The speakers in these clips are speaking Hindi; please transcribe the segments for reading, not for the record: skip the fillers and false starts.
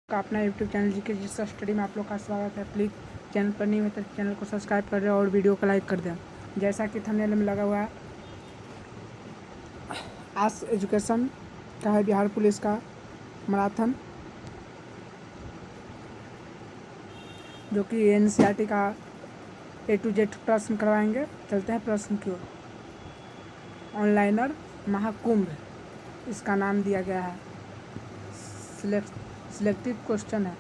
का अपना यूट्यूब चैनल जीके जिस स्टडी में आप लोग का स्वागत है। प्लीज़ चैनल पर नहीं है तो चैनल को सब्सक्राइब कर दें और वीडियो को लाइक कर दें। जैसा कि थंबनेल में लगा हुआ है, आज एजुकेशन का है बिहार पुलिस का मैराथन, जो कि एनसीईआरटी का A to Z प्रश्न करवाएंगे। चलते हैं प्रश्न की ओर। ऑनलाइनर महाकुंभ इसका नाम दिया गया है। सिलेक्टिव क्वेश्चन है,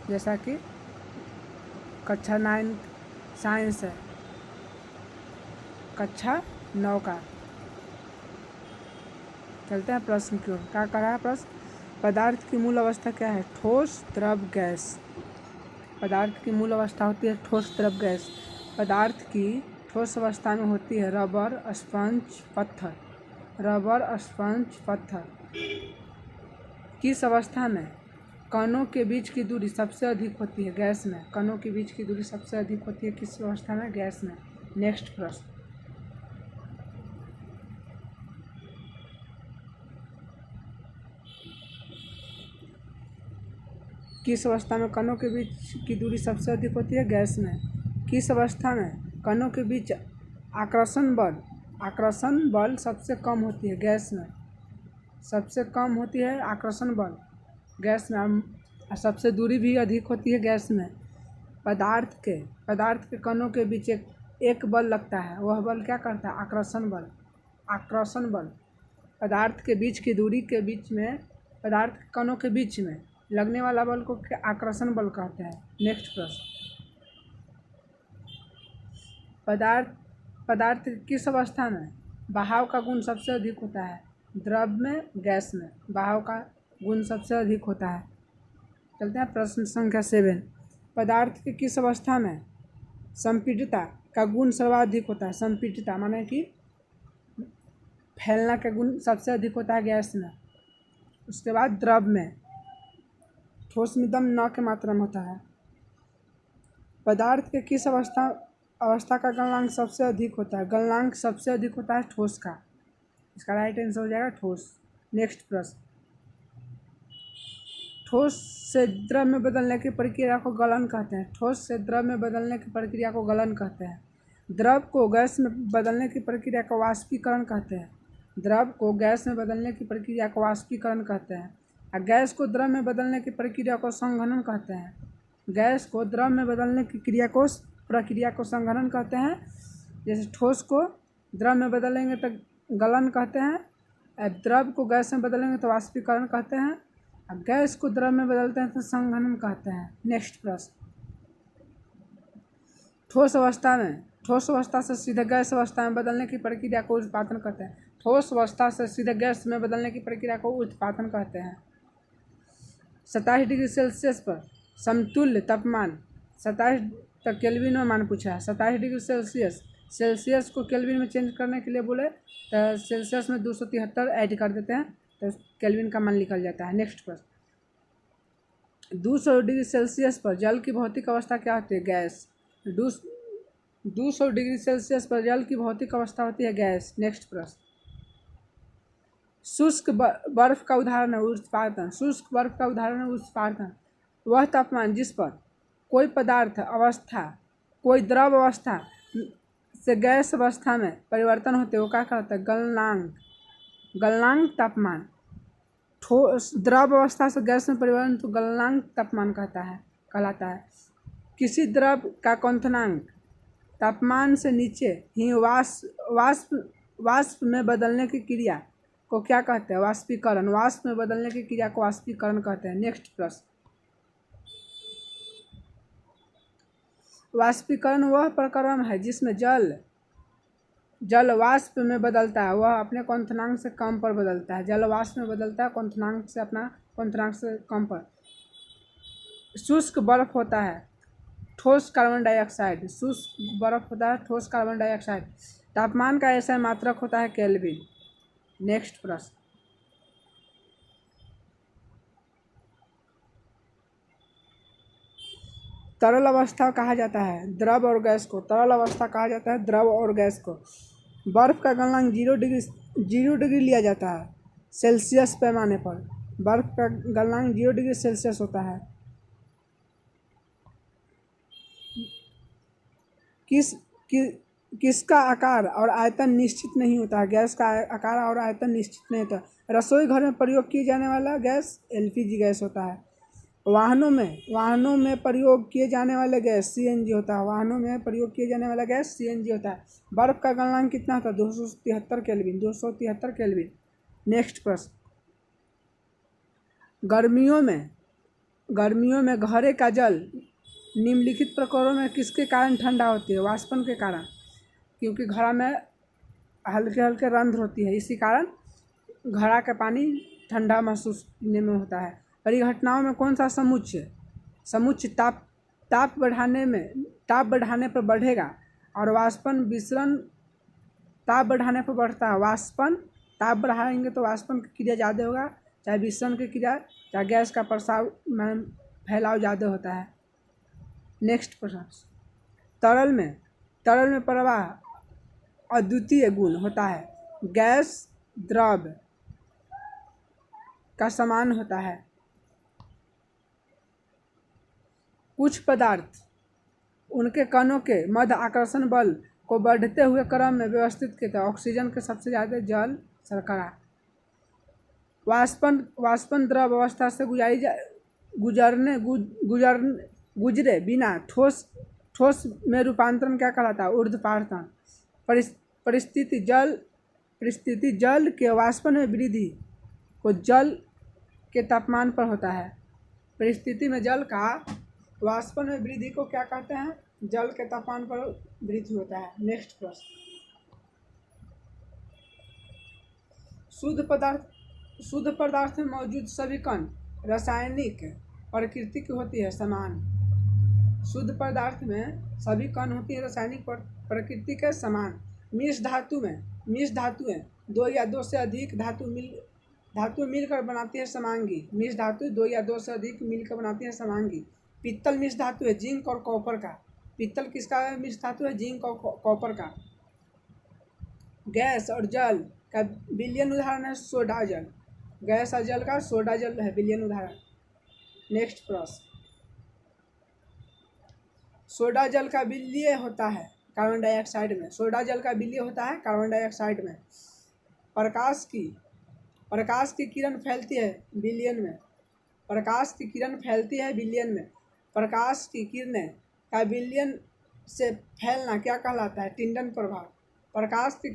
जैसा कि कक्षा 9 साइंस है, कक्षा 9 का। चलते हैं प्रश्न की ओर। क्या कर रहा है प्रश्न? पदार्थ की मूल अवस्था क्या है? ठोस, द्रव, गैस। पदार्थ की मूल अवस्था होती है ठोस, द्रव, गैस। पदार्थ की ठोस अवस्था में होती है रबर, स्पंज, पत्थर। रबर, स्पंज, पत्थर। किस अवस्था में कणों के बीच की दूरी सबसे अधिक होती है? गैस में। कणों के बीच की दूरी सबसे अधिक होती है किस अवस्था में? गैस में। नेक्स्ट प्रश्न। किस अवस्था में कणों के बीच की दूरी सबसे अधिक होती है? गैस में। किस अवस्था में कणों के बीच आकर्षण बल सबसे कम होती है? गैस में। सबसे कम होती है आकर्षण बल गैस में। सबसे दूरी भी अधिक होती है गैस में। पदार्थ के कणों के बीच एक बल लगता है, वह बल क्या करता है? आकर्षण बल। पदार्थ के बीच की दूरी के बीच में, पदार्थ के कणों के बीच में लगने वाला बल को आकर्षण बल कहते हैं। नेक्स्ट प्रश्न। पदार्थ किस अवस्था में बहाव का गुण सबसे अधिक होता है? द्रव में, गैस में। बहाव का गुण सबसे अधिक होता है। चलते हैं प्रश्न संख्या 7। पदार्थ के किस अवस्था में संपीड़ितता का गुण सर्वाधिक होता है? संपीड़ितता माने कि फैलना का गुण सबसे अधिक होता है गैस में। उसके बाद द्रव में, ठोस में दम न के मात्रा में होता है। पदार्थ के किस अवस्था का गलनांक सबसे अधिक होता है? गलनांक सबसे अधिक होता है ठोस का। इसका राइट आंसर हो जाएगा ठोस। नेक्स्ट प्रश्न। ठोस से द्रव में बदलने की प्रक्रिया को गलन कहते हैं। ठोस से द्रव में बदलने की प्रक्रिया को गलन कहते हैं। द्रव को गैस में बदलने की प्रक्रिया को वाष्पीकरण कहते हैं। द्रव को गैस में बदलने की प्रक्रिया को वाष्पीकरण कहते हैं। और गैस को द्रव में बदलने की प्रक्रिया को संघनन कहते हैं। गैस को द्रव में बदलने की प्रक्रिया को संघनन कहते हैं। जैसे ठोस को द्रव में बदलेंगे तो गलन कहते हैं, द्रव को गैस में बदलेंगे तो वाष्पीकरण कहते हैं, और गैस को द्रव में बदलते हैं तो संघनन कहते हैं। नेक्स्ट प्रश्न। ठोस अवस्था से सीधे गैस अवस्था में बदलने की प्रक्रिया को उत्पादन कहते हैं। ठोस अवस्था से सीधे गैस में बदलने की प्रक्रिया को उत्पादन कहते हैं। 27 डिग्री सेल्सियस पर समतुल्य तापमान, 27 तक केल्विन में मान पूछा है। 27 डिग्री सेल्सियस को केल्विन में चेंज करने के लिए बोले तो सेल्सियस में 273 ऐड कर देते हैं तो केल्विन का मान निकल जाता है। नेक्स्ट प्रश्न। 200 डिग्री सेल्सियस पर जल की भौतिक अवस्था क्या होती है? गैस। 200 डिग्री सेल्सियस पर जल की भौतिक अवस्था होती है गैस। नेक्स्ट प्रश्न। शुष्क बर्फ का उदाहरण है उष्णपातन। शुष्क बर्फ का उदाहरण है उष्णपातन। वह तापमान जिस पर कोई पदार्थ अवस्था, कोई द्रव अवस्था से गैस अवस्था में परिवर्तन होते वो क्या कहता है? गलनांक तापमान। ठोस द्रव अवस्था से गैस में परिवर्तन तो गलनांक तापमान कहलाता है। किसी द्रव का क्वथनांक तापमान से नीचे ही वाष्प में बदलने की क्रिया को क्या कहते हैं? वाष्पीकरण। वाष्प में बदलने की क्रिया को वाष्पीकरण कहते हैं। नेक्स्ट प्रश्न। वाष्पीकरण वह प्रक्रम है जिसमें जल वाष्प में बदलता है, वह अपने क्वथनांक से कम पर बदलता है। जल वाष्प में बदलता है क्वथनांक से कम पर। शुष्क बर्फ होता है ठोस कार्बन डाइऑक्साइड। शुष्क बर्फ होता है ठोस कार्बन डाइऑक्साइड। तापमान का ऐसा मात्रक होता है केल्विन। नेक्स्ट प्रश्न। तरल अवस्था कहा जाता है द्रव और गैस को। तरल अवस्था कहा जाता है द्रव और गैस को। बर्फ का गलनांक 0 डिग्री लिया जाता है सेल्सियस पैमाने पर। बर्फ का गलनांक 0 डिग्री सेल्सियस होता है। किसका आकार और आयतन निश्चित नहीं होता? गैस का आकार और आयतन निश्चित नहीं होता। रसोई घर में प्रयोग किए जाने वाला गैस एलपीजी गैस होता है। वाहनों में प्रयोग किए जाने वाले गैस सीएनजी होता है। वाहनों में प्रयोग किए जाने वाला गैस सीएनजी होता है। बर्फ का गलनांक कितना होता है? 273 केल्विन। 273 केल्विन। नेक्स्ट प्रश्न, गर्मियों में घड़े का जल निम्नलिखित प्रकारों में किसके कारण ठंडा होती है? वाष्पन के कारण, क्योंकि घड़ा में हल्के हल्के रंध्र होती है, इसी कारण घड़ा का पानी ठंडा महसूस होने में होता है। परिघटनाओं में कौन सा समुच्चय ताप बढ़ाने पर बढ़ेगा और वाष्पन विसरण ताप बढ़ाने पर बढ़ता है? वाष्पन, ताप बढ़ाएंगे तो वाष्पन की क्रिया ज़्यादा होगा, चाहे विसरण की क्रिया, चाहे गैस का प्रसार में फैलाव ज़्यादा होता है। नेक्स्ट प्रश्न, तरल में प्रवाह अद्वितीय गुण होता है। गैस द्रव का समान होता है। कुछ पदार्थ उनके कणों के मध्य आकर्षण बल को बढ़ते हुए क्रम में व्यवस्थित किया था। ऑक्सीजन के सबसे ज़्यादा, जल, शर्करा। वाष्पन द्रव अवस्था से गुजरे बिना ठोस में रूपांतरण क्या कहलाता है? ऊर्ध्वपातन। परिस्थिति जल के वाष्पन में वृद्धि को जल के तापमान पर होता है। परिस्थिति में जल का वाष्पन में वृद्धि को क्या कहते हैं? जल के तापमान पर वृद्धि होता है। नेक्स्ट प्रश्न, शुद्ध पदार्थ में मौजूद सभी कण रासायनिक प्रकृति की होती है समान। शुद्ध पदार्थ में सभी कण होती है रासायनिक प्रकृति के समान। मिश्र धातुएं 2 या 2 से अधिक धातु मिलकर बनाती है समांगी। मिश्र धातु 2 या 2 से अधिक मिलकर बनाती है समांगी। पित्तल मिश्र धातु है जिंक और कॉपर का। पित्तल किसका मिश्र धातु है? जिंक और कॉपर का। गैस और जल का विलयन उदाहरण है सोडा जल। गैस और जल का सोडा जल है विलयन उदाहरण। नेक्स्ट प्रश्न, सोडा जल का विलय होता है कार्बन डाइऑक्साइड में। सोडा जल का विलय होता है कार्बन डाइऑक्साइड में। प्रकाश की किरण फैलती है विलयन में। प्रकाश की किरण फैलती है विलयन में। प्रकाश की किरणें का विलयन से फैलना क्या कहलाता है? टिंडन प्रभाव। प्रकाश की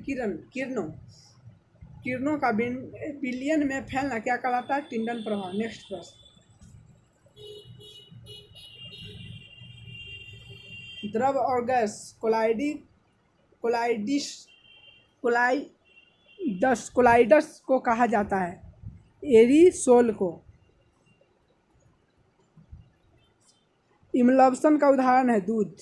किरणों का विलयन में फैलना क्या कहलाता है? टिंडन प्रभाव। नेक्स्ट प्रश्न, द्रव और गैस कोलाइडस को कहा जाता है। एरिसोल को। इमल्शन का उदाहरण है दूध।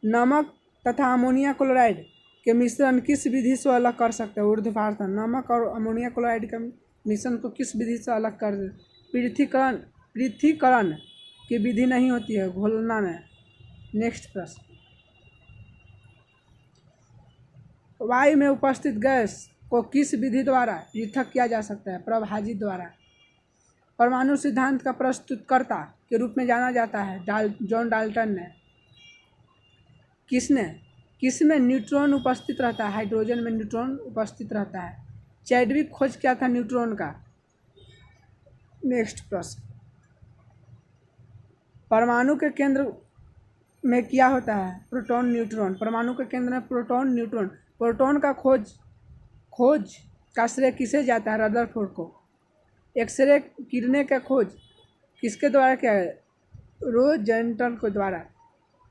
नमक तथा अमोनिया क्लोराइड के मिश्रण किस विधि से अलग कर सकते हैं? ऊर्ध्वपातन। नमक और अमोनिया क्लोराइड के मिश्रण को किस विधि से अलग कर? पृथक्करण की विधि नहीं होती है घोलना में। नेक्स्ट प्रश्न, वायु में उपस्थित गैस को किस विधि द्वारा पृथक किया जा सकता है? प्रभाजी द्वारा। परमाणु सिद्धांत का प्रस्तुतकर्ता के रूप में जाना जाता है जॉन डाल्टन ने। किसमें न्यूट्रॉन उपस्थित रहता है? हाइड्रोजन में न्यूट्रॉन उपस्थित रहता है। चैडविक खोज क्या था न्यूट्रॉन का? नेक्स्ट प्रश्न, परमाणु के केंद्र में क्या होता है? Proton neutron. परमाणु के केंद्र में प्रोटॉन न्यूट्रॉन। प्रोटॉन का खोज का श्रेय किसे जाता है? रदरफोर्ड को। एक्सरे किरणें का खोज किसके द्वारा किया है? रोजेंटल के द्वारा।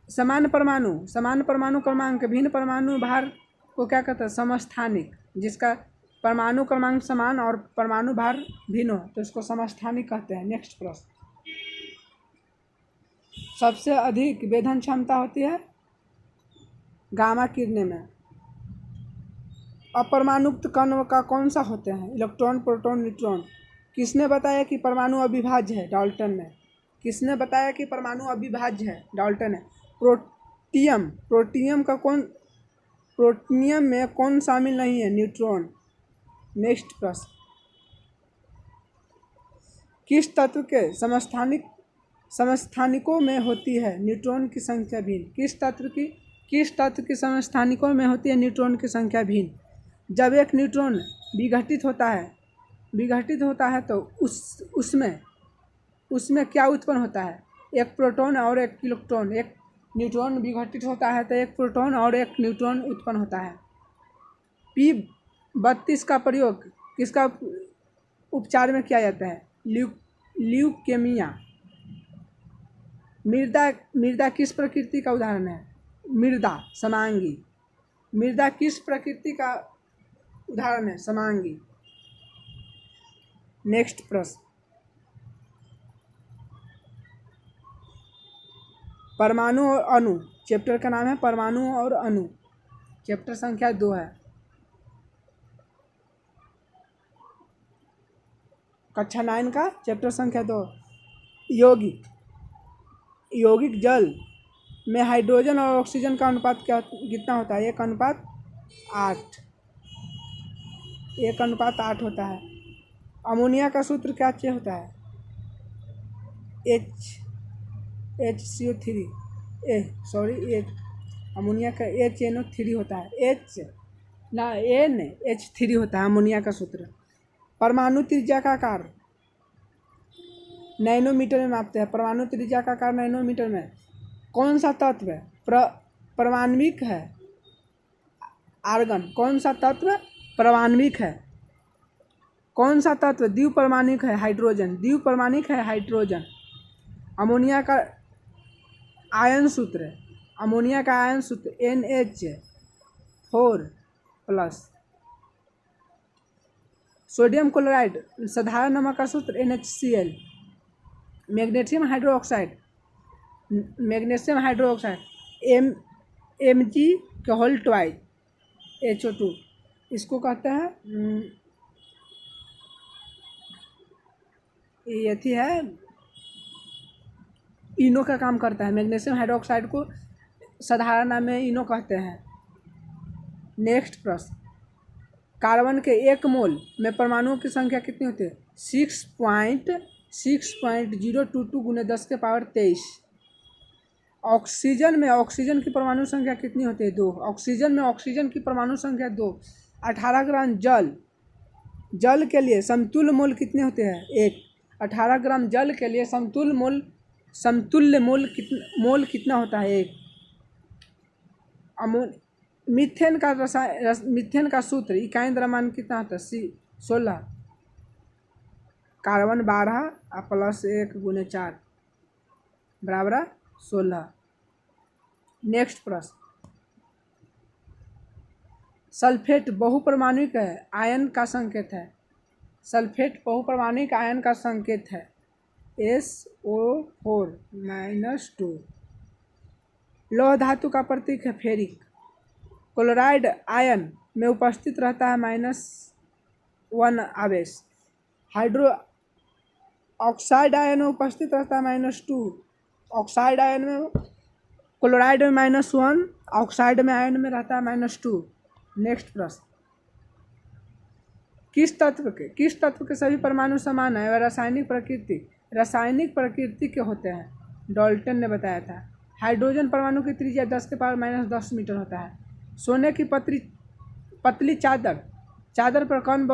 समान परमाणु क्रमांक भिन्न परमाणु भार को क्या कहते हैं? समस्थानिक। जिसका परमाणु क्रमांक समान और परमाणु भार भिन्न हो तो इसको समस्थानिक कहते हैं। नेक्स्ट प्रश्न, सबसे अधिक वेधन क्षमता होती है गामा किरणें में। अपरमाणुक्त कण का कौन सा होते हैं? Electron, proton, neutron. किसने बताया कि परमाणु अविभाज्य है? डाल्टन ने। किसने बताया कि परमाणु अविभाज्य है? डाल्टन ने। प्रोटियम में कौन शामिल नहीं है? न्यूट्रॉन। नेक्स्ट प्रश्न, किस तत्व के समस्थानिकों में होती है न्यूट्रॉन की संख्या भिन्न? किस तत्व की समस्थानिकों में होती है न्यूट्रॉन की संख्या भिन्न? जब एक न्यूट्रॉन विघटित होता है तो उसमें क्या उत्पन्न होता है? एक प्रोटॉन और एक इलेक्ट्रॉन। एक न्यूट्रॉन विघटित होता है तो एक प्रोटॉन और एक न्यूट्रॉन उत्पन्न होता है। P32 का प्रयोग किसका उपचार में किया जाता है? ल्यूकेमिया। मृदा किस प्रकृति का उदाहरण है? मृदा समांगी। मृदा किस प्रकृति का उदाहरण है? समांगी। नेक्स्ट प्रश्न, परमाणु और अणु। चैप्टर का नाम है परमाणु और अणु। चैप्टर संख्या 2 है। कक्षा 9 का चैप्टर संख्या 2। यौगिक जल में हाइड्रोजन और ऑक्सीजन का अनुपात कितना होता है? 1:8 होता है। अमोनिया का सूत्र क्या होता है? HCO3। अमोनिया का HNO3 होता है। NH3 होता है अमोनिया का सूत्र। परमाणु त्रिज्या का आकार नैनोमीटर में मापते हैं। परमाणु त्रिज्या का आकार नैनोमीटर में। कौन सा तत्व परमाण्विक है? आर्गन। कौन सा तत्व परमाण्विक है? कौन सा तत्व द्विपरमाणुक है? हाइड्रोजन। द्विपरमाणुक है हाइड्रोजन। अमोनिया का आयन सूत्र NH4+। सोडियम क्लोराइड साधारण नमक का सूत्र NaCl। मैग्नीशियम हाइड्रोक्साइड Mg/2 इसको कहते हैं ये है इनो का काम करता है। मैग्नीशियम हाइड्रोक्साइड को साधारण नाम में इनो कहते हैं। नेक्स्ट प्रश्न, कार्बन के 1 मोल में परमाणुओं की संख्या कितनी होती है? 6.022 × 10⁻23। ऑक्सीजन की परमाणु संख्या कितनी होती है? 2। ऑक्सीजन की परमाणु संख्या 2। 18 ग्राम जल के लिए समतुल्य मोल कितने होते हैं? 1। 18 ग्राम जल के लिए समतुल्य मोल कितना होता है? 1। मीथेन का सूत्र इकाई द्रव्यमान कितना होता है? 16। कार्बन 12 + 1 × 4 = 16। नेक्स्ट प्रश्न, सल्फेट बहुपरमाणुक आयन का संकेत है। सल्फेट बहुपरमाणुक आयन का संकेत है SO4-2। लौह धातु का प्रतीक है फेरिक। क्लोराइड आयन में उपस्थित रहता है -1 आवेश। हाइड्रो ऑक्साइड आयन में उपस्थित रहता है -2। ऑक्साइड आयन में क्लोराइड में -1, ऑक्साइड में आयन में रहता है -2। नेक्स्ट प्रश्न, किस तत्व के सभी परमाणु समान है व रासायनिक प्रकृति के होते हैं? डाल्टन ने बताया था। हाइड्रोजन परमाणु की त्रिज्या 10⁻−10 मीटर होता है। सोने की पतली चादर पर कौन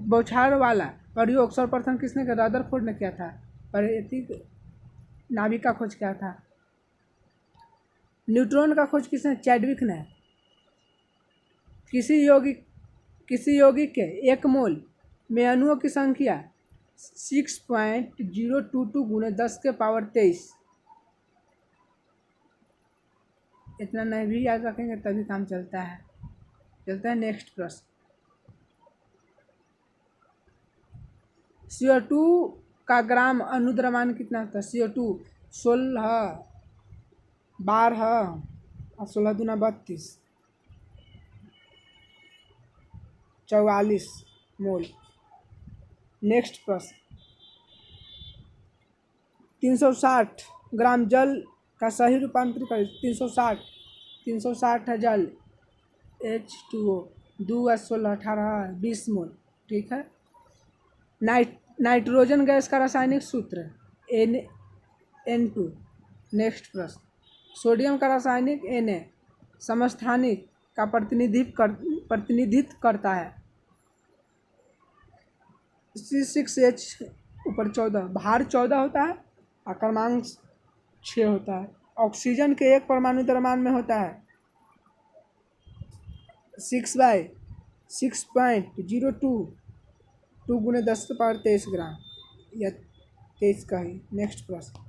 बौछार वाला प्रयोग सर्वप्रथम किसने किया? रदरफोर्ड ने किया था। प्राकृतिक नाभिक का खोज किया था। न्यूट्रॉन का खोज किसने? चैडविक ने। किसी यौगिक के 1 मोल में अणुओं की संख्या 6.022 × 10⁻23। इतना नहीं भी याद रखेंगे तभी काम चलता है। नेक्स्ट प्रश्न, CO2 का ग्राम अनुद्रव्यमान कितना होता है? CO2 16 12 और 16 दूना 32 44 मोल। नेक्स्ट प्रश्न, 360 ग्राम जल का सही रूपांतरण करें। 360 है जल। H2O 2 16 18 मोल, ठीक है। नाइट्रोजन गैस का रासायनिक सूत्र N2। नेक्स्ट प्रश्न, सोडियम का रासायनिक Na समस्थानिक का प्रतिनिधित्व करता है। C6H ऊपर 14, भार 14 होता है और क्रमांक 6 होता है। ऑक्सीजन के एक परमाणु द्रव्यमान में होता है 6/6.02 2 × 10⁻23 ग्राम या 23 का ही। नेक्स्ट प्रश्न,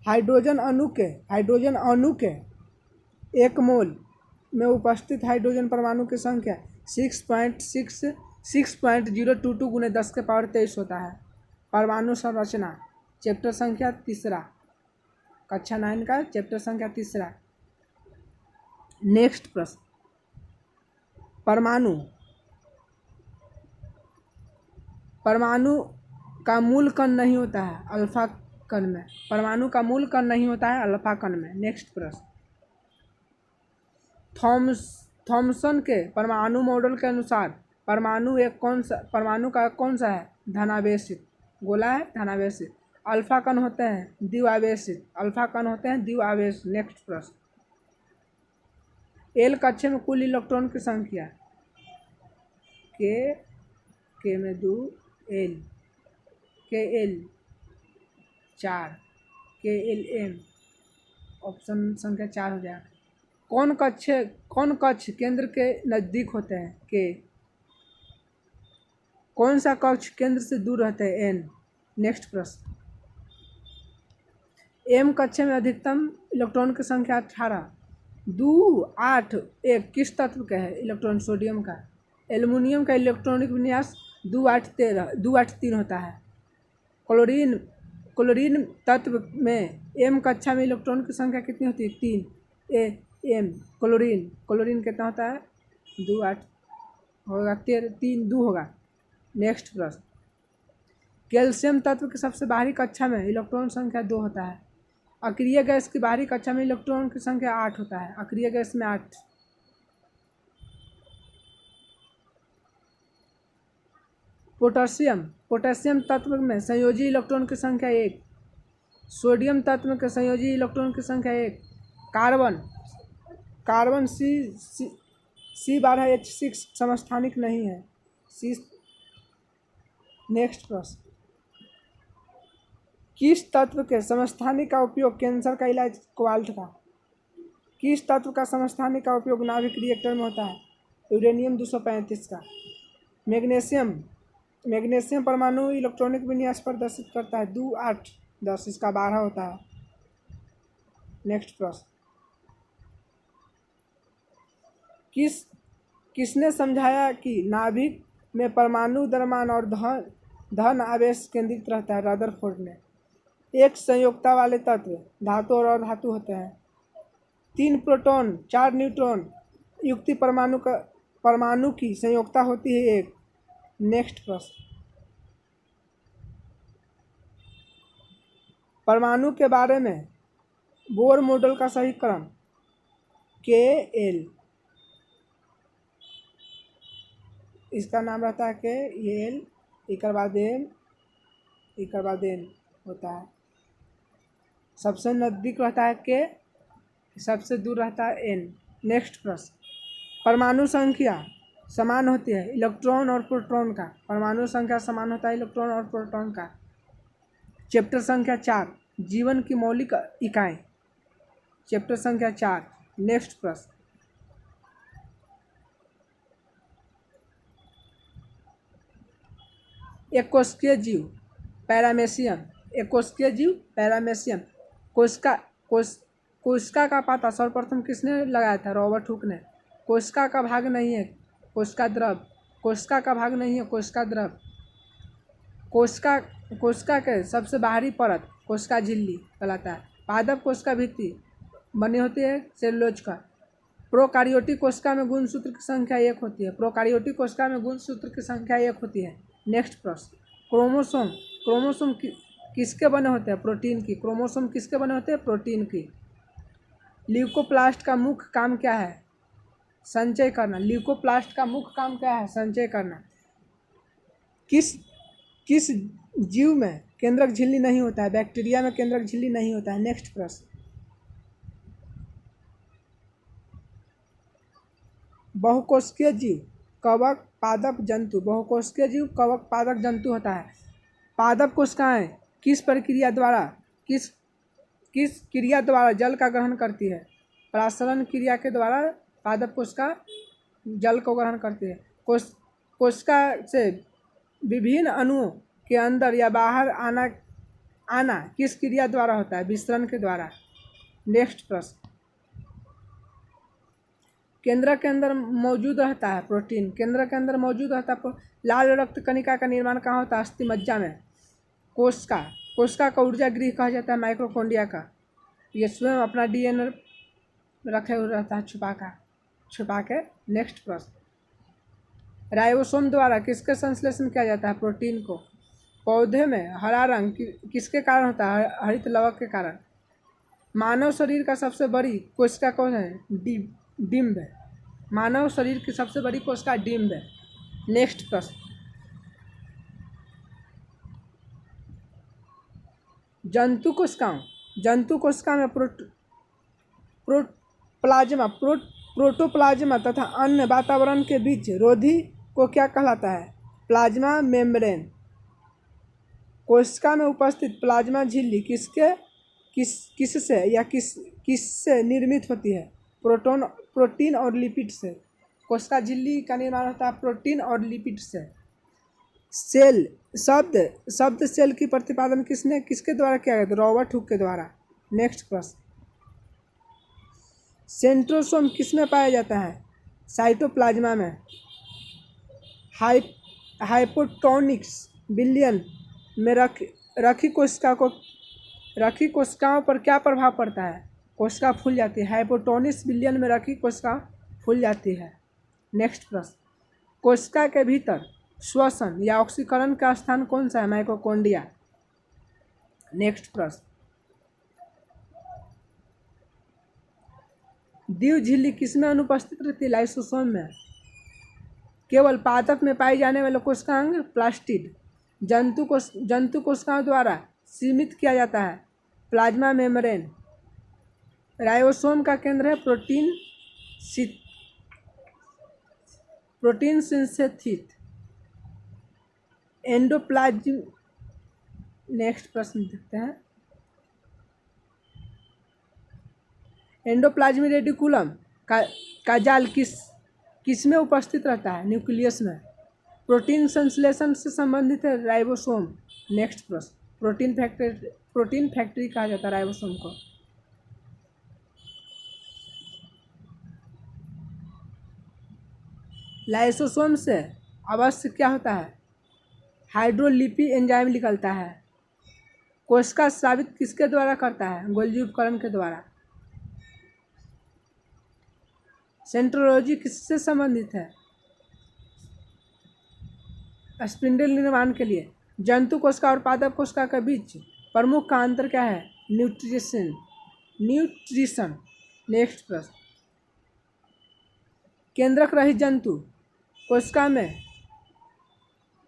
हाइड्रोजन अणु के 1 मोल में उपस्थित हाइड्रोजन परमाणु की संख्या 6.022 × 10⁻23 होता है। परमाणु संरचना चैप्टर संख्या 3, कक्षा 9 का चैप्टर संख्या 3। नेक्स्ट प्रश्न, परमाणु का मूल कण नहीं होता है अल्फा कण में। परमाणु का मूल कण नहीं होता है अल्फा कण में। नेक्स्ट प्रश्न, थॉमसन के परमाणु मॉडल के अनुसार परमाणु का कौन सा है धनावेशित, गोला है धनावेशित। अल्फा कण होते हैं द्विआवेशित, नेक्स्ट प्रश्न, एल कक्षा में कुल इलेक्ट्रॉन की संख्या के में 2 L, Kl 4, KlM ऑप्शन संख्या 4 हो जाएगा। कौन कक्ष केंद्र के नज़दीक होते हैं के, कौन सा कक्ष केंद्र से दूर रहते हैं N। नेक्स्ट प्रश्न, M कक्षा में अधिकतम इलेक्ट्रॉन की संख्या 18 2 8 1 किस तत्व का है इलेक्ट्रॉन, सोडियम का। एल्युमिनियम का इलेक्ट्रॉनिक विन्यास 2 8 3 होता है। क्लोरीन तत्व में M कक्षा में इलेक्ट्रॉन की संख्या कितनी होती है 3 M। क्लोरीन कितना होता है 2 8 होगा 3 2 होगा। नेक्स्ट प्रश्न, कैल्शियम तत्व की सबसे बाहरी कक्षा में इलेक्ट्रॉन संख्या 2 होता है। अक्रिय गैस की बाहरी कक्षा में इलेक्ट्रॉन की संख्या 8 होता है, अक्रिय गैस में 8। पोटेशियम तत्व में संयोजी इलेक्ट्रॉन की संख्या 1। सोडियम तत्व के संयोजी इलेक्ट्रॉन की संख्या 1। कार्बन C12H6 समस्थानिक नहीं है C। नेक्स्ट प्रश्न, किस तत्व के समस्थानिक का उपयोग कैंसर का इलाज कोबाल्ट का। किस तत्व का समस्थानिक का उपयोग नाभिक रिएक्टर में होता है यूरेनियम 235 का। मैग्नीशियम परमाणु इलेक्ट्रॉनिक विन्यास प्रदर्शित करता है 2 8 10, इसका 12 होता है। नेक्स्ट प्रश्न, किसने समझाया कि नाभिक में परमाणु द्रव्यमान और धन आवेश केंद्रित रहता है रदरफोर्ड ने। एक संयोजकता वाले तत्व धातु और अधातु होते हैं। 3 प्रोटॉन 4 न्यूट्रॉन युक्त परमाणु की संयोजकता होती है 1। नेक्स्ट प्रश्न, परमाणु के बारे में बोर मॉडल का सही क्रम Kl, इसका नाम रहता है के L, एक बाद N होता है। सबसे नज़दीक रहता है के, सबसे दूर रहता है N। नेक्स्ट प्रश्न, परमाणु संख्या समान होती है इलेक्ट्रॉन और प्रोटॉन का। परमाणु संख्या समान होता है इलेक्ट्रॉन और प्रोटॉन का। चैप्टर संख्या 4 जीवन की मौलिक इकाई, चैप्टर संख्या 4। नेक्स्ट प्रश्न, एकोस्कीय जीव पैरामेशियम कोशिका का पता सर्वप्रथम किसने लगाया था रॉबर्ट हुक ने। कोशिका का भाग नहीं है कोशिका द्रव, कोशिका के सबसे बाहरी परत कोशिका झिल्ली कहलाता है। पादप कोशिका भित्ति बनी होती है सेलुलोज का। प्रोकारियोटिक कोशिका में गुणसूत्र की संख्या 1 होती है। नेक्स्ट प्रश्न, क्रोमोसोम किसके बने होते हैं प्रोटीन की। ल्यूकोप्लास्ट का मुख्य काम क्या है? संचय करना। ल्यूकोप्लास्ट का मुख्य काम क्या है? संचय करना। किस किस जीव में केंद्रक झिल्ली नहीं होता है? बैक्टीरिया में केंद्रक झिल्ली नहीं होता है। नेक्स्ट प्रश्न। बहुकोशिकीय जीव कवक पादप जंतु। बहुकोशिकीय जीव कवक पादप जंतु होता है। पादप कोशिकाएं किस प्रक्रिया द्वारा किस किस क्रिया द्वारा जल का ग्रहण करती है? प्रसरण क्रिया के द्वारा पादप कोशिका जल को ग्रहण करती है। कोशिका से विभिन्न अणुओं के अंदर या बाहर आना किस क्रिया द्वारा होता है? विसरण के द्वारा। नेक्स्ट प्रश्न। केंद्र के अंदर मौजूद रहता है प्रोटीन। केंद्र के अंदर मौजूद रहता है लाल रक्त कणिका का निर्माण कहाँ होता है? अस्थि मज्जा में। कोशिका का ऊर्जा गृह कहा जाता है माइटोकॉन्ड्रिया का। ये स्वयं अपना डीएनए रखे हुए रहता है छुपा के। नेक्स्ट प्रश्न। राइबोसोम द्वारा किसके संश्लेषण किया जाता है? प्रोटीन को। पौधे में हरा रंग किसके कारण होता है? हरित लवक के कारण। मानव शरीर का सबसे बड़ी कोशिका कौन है? डिम्ब है। मानव शरीर की सबसे बड़ी कोशिका डिम्ब है। नेक्स्ट प्रश्न। जंतु कोशिका में प्रोटोप्लाज्मा तथा अन्य वातावरण के बीच रोधी को क्या कहलाता है? Plasma membrane. कोशिका में उपस्थित प्लाज्मा झिल्ली किससे निर्मित होती है? प्रोटीन और लिपिड से। कोशिका झिल्ली का निर्माण होता है प्रोटीन और लिपिड से। सेल शब्द सेल की प्रतिपादन किसके द्वारा किया गया? रॉबर्ट हुक के द्वारा। नेक्स्ट प्रश्न। सेंट्रोसोम किसमें पाया जाता है? साइटोप्लाज्मा में। हाइपोटोनिक्स विलयन में रखी कोशिकाओं पर क्या प्रभाव पड़ता है? कोशिका फूल जाती है। हाइपोटोनिक्स विलयन में रखी कोशिका फूल जाती है। नेक्स्ट प्रश्न। कोशिका के भीतर श्वसन या ऑक्सीकरण का स्थान कौन सा है? माइटोकॉन्ड्रिया। नेक्स्ट प्रश्न। द्विव झिल्ली किसमें अनुपस्थित रहती है? लाइसोसोम में। केवल पादप में पाई जाने वाले कोशिकांग प्लास्टिड जंतु कोशिकाओं द्वारा सीमित किया जाता है प्लाज्मा मेम्ब्रेन। राइबोसोम का केंद्र है प्रोटीन सिंथेसिस एंडोप्लाज्म। नेक्स्ट प्रश्न देखते हैं। एंडोप्लाज्मिक रेटिकुलम का जाल किसमें उपस्थित रहता है? न्यूक्लियस में। प्रोटीन संश्लेषण से संबंधित है राइबोसोम। नेक्स्ट प्रश्न। प्रोटीन फैक्ट्री कहा जाता है राइबोसोम को। लाइसोसोम से अवश्य क्या होता है? हाइड्रोलिपी एंजाइम निकलता है। कोशिका स्रावित किसके द्वारा करता है? गोल्जी उपकरण के द्वारा। सेंट्रोलॉजी किससे संबंधित है? स्पिंडल निर्माण के लिए। जंतु कोशिका और पादप कोशिका के बीच प्रमुख का अंतर क्या है? न्यूट्रिशन। नेक्स्ट प्रश्न। केंद्रक रहित जंतु कोशिका में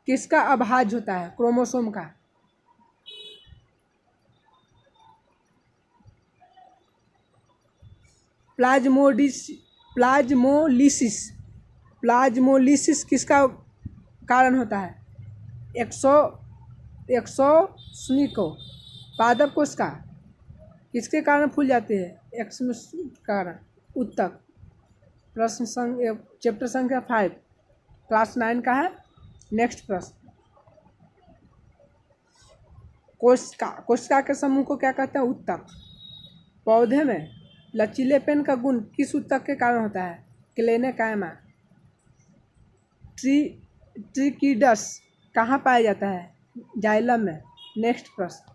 किसका अभाज्य होता है? क्रोमोसोम का। प्लाज्मोलिसिस किसका कारण होता है? एक्सोसमी को। पादप कोशिका किसके कारण फूल जाती है? एक्सोसमी के कारण। उत्तक। प्रश्न चैप्टर संख्या 5 क्लास 9 का है। नेक्स्ट प्रश्न। कोशिका के समूह को क्या कहते हैं? उत्तक। पौधे में लचीलेपन का गुण किस उत्तक के कारण होता है? क्लेनेकाइमा। ट्रिकीडस कहाँ पाया जाता है? जाइलम में। नेक्स्ट प्रश्न।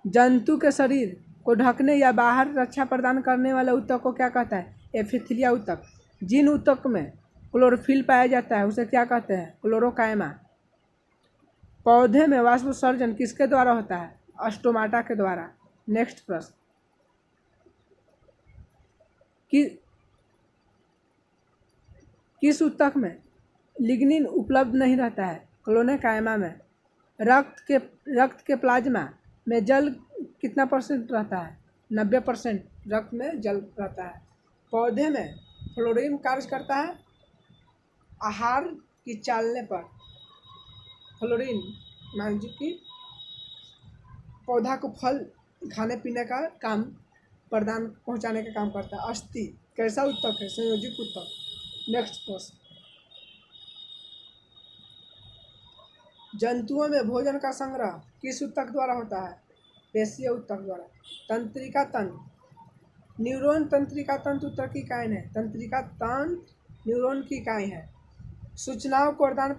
जंतु के शरीर को ढकने या बाहर रक्षा प्रदान करने वाले उत्तक को क्या कहता है? एपिथेलिया उत्तक। जिन उत्तक में क्लोरोफिल पाया जाता है उसे क्या कहते हैं? क्लोरोकाइमा। पौधे में वाष्पोत्सर्जन किसके द्वारा होता है? स्टोमाटा के द्वारा। नेक्स्ट प्रश्न। कि किस ऊतक में लिग्निन उपलब्ध नहीं रहता है? क्लोनेकाइमा में। रक्त के प्लाज्मा में जल कितना % रहता है? 90% रक्त में जल रहता है। पौधे में फ्लोरीन कार्य करता है आहार की चालने पर। फ्लोरीन मान लीजिए कि पौधा को फल खाने पीने का काम प्रदान पहुंचाने का काम करता है। अस्थि कैसा ऊतक है? संयोजिक ऊतक। नेक्स्ट प्रश्न, जंतुओं में भोजन का संग्रह किस ऊतक द्वारा होता है? पेशीय ऊतक द्वारा। तंत्रिका तंत्र, न्यूरॉन तंत्रिका तंत्र ऊतक की इकाई है। तंत्रिका तंत्र न्यूरॉन की इकाई है। सूचनाओं को आदान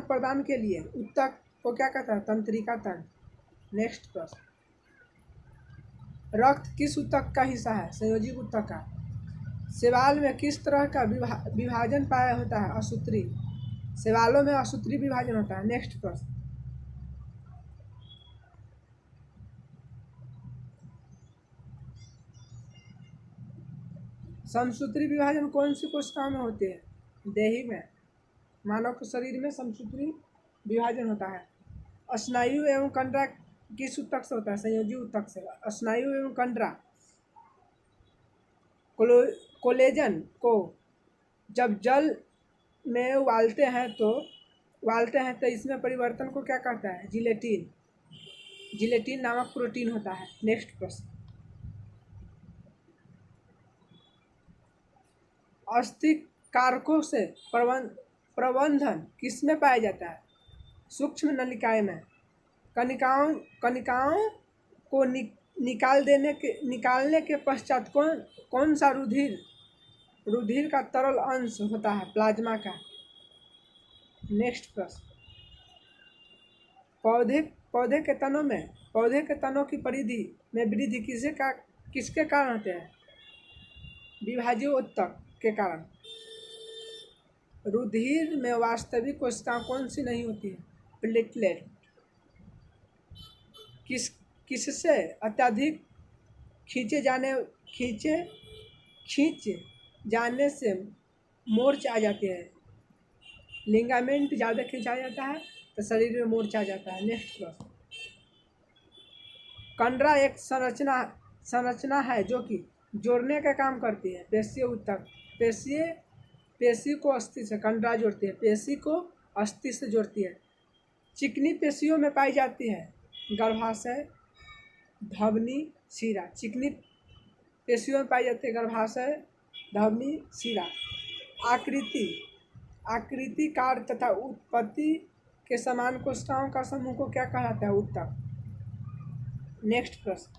प्रदान के लिए ऊतक को क्या कहता है? तंत्रिका तंत्र। नेक्स्ट प्रश्न, रक्त किस ऊतक का हिस्सा है? संयोजिक ऊतक का। शैवाल में किस तरह का विभाजन पाया होता है? असूत्री। शैवालों में असूत्री विभाजन होता है। नेक्स्ट प्रश्न, समसूत्री विभाजन कौन सी कोशिकाओं में होते हैं? देही में। मानव के शरीर में समसूत्री विभाजन होता है। स्नायु एवं कंडरा किस ऊतक से होता है? संयोजी ऊतक से। स्नायु एवं कंडरा कोलेजन को जब जल में उबालते हैं तो इसमें परिवर्तन को क्या कहता है? जिलेटिन नामक प्रोटीन होता है। नेक्स्ट प्रश्न, अस्थि कारकों से प्रबंधन किसमें पाया जाता है? सूक्ष्म नलिकाएं में। कणिकाओं को निकालने के पश्चात कौन सा रुधिर का तरल अंश होता है? प्लाज्मा का। नेक्स्ट प्रश्न, पौधे के तनों की परिधि में वृद्धि किसके कारण होते हैं? विभाजीय ऊतक के कारण। रुधिर में वास्तविक कोशिका कौन सी नहीं होती है? प्लेटलेट। किससे अत्यधिक खींचे जाने से मोर्च आ जाती है? लिगामेंट ज़्यादा खिंचा जाता है तो शरीर में मोर्च आ जाता है। नेक्स्ट प्रश्न, कंडरा एक संरचना है जो कि जोड़ने का काम करती है। पेशीय ऊतक। पेशी को अस्थि से कंडरा जोड़ती है। पेशी को अस्थि से जोड़ती है। चिकनी पेशियों में पाई जाती है गर्भाशय, धमनी, शिरा। चिकनी पेशियों में पाई जाती है गर्भाशय, धमनी, शिरा। आकृतिकार तथा उत्पत्ति के समान कोशिकाओं का समूह को क्या कहलाता है? ऊतक। नेक्स्ट प्रश्न,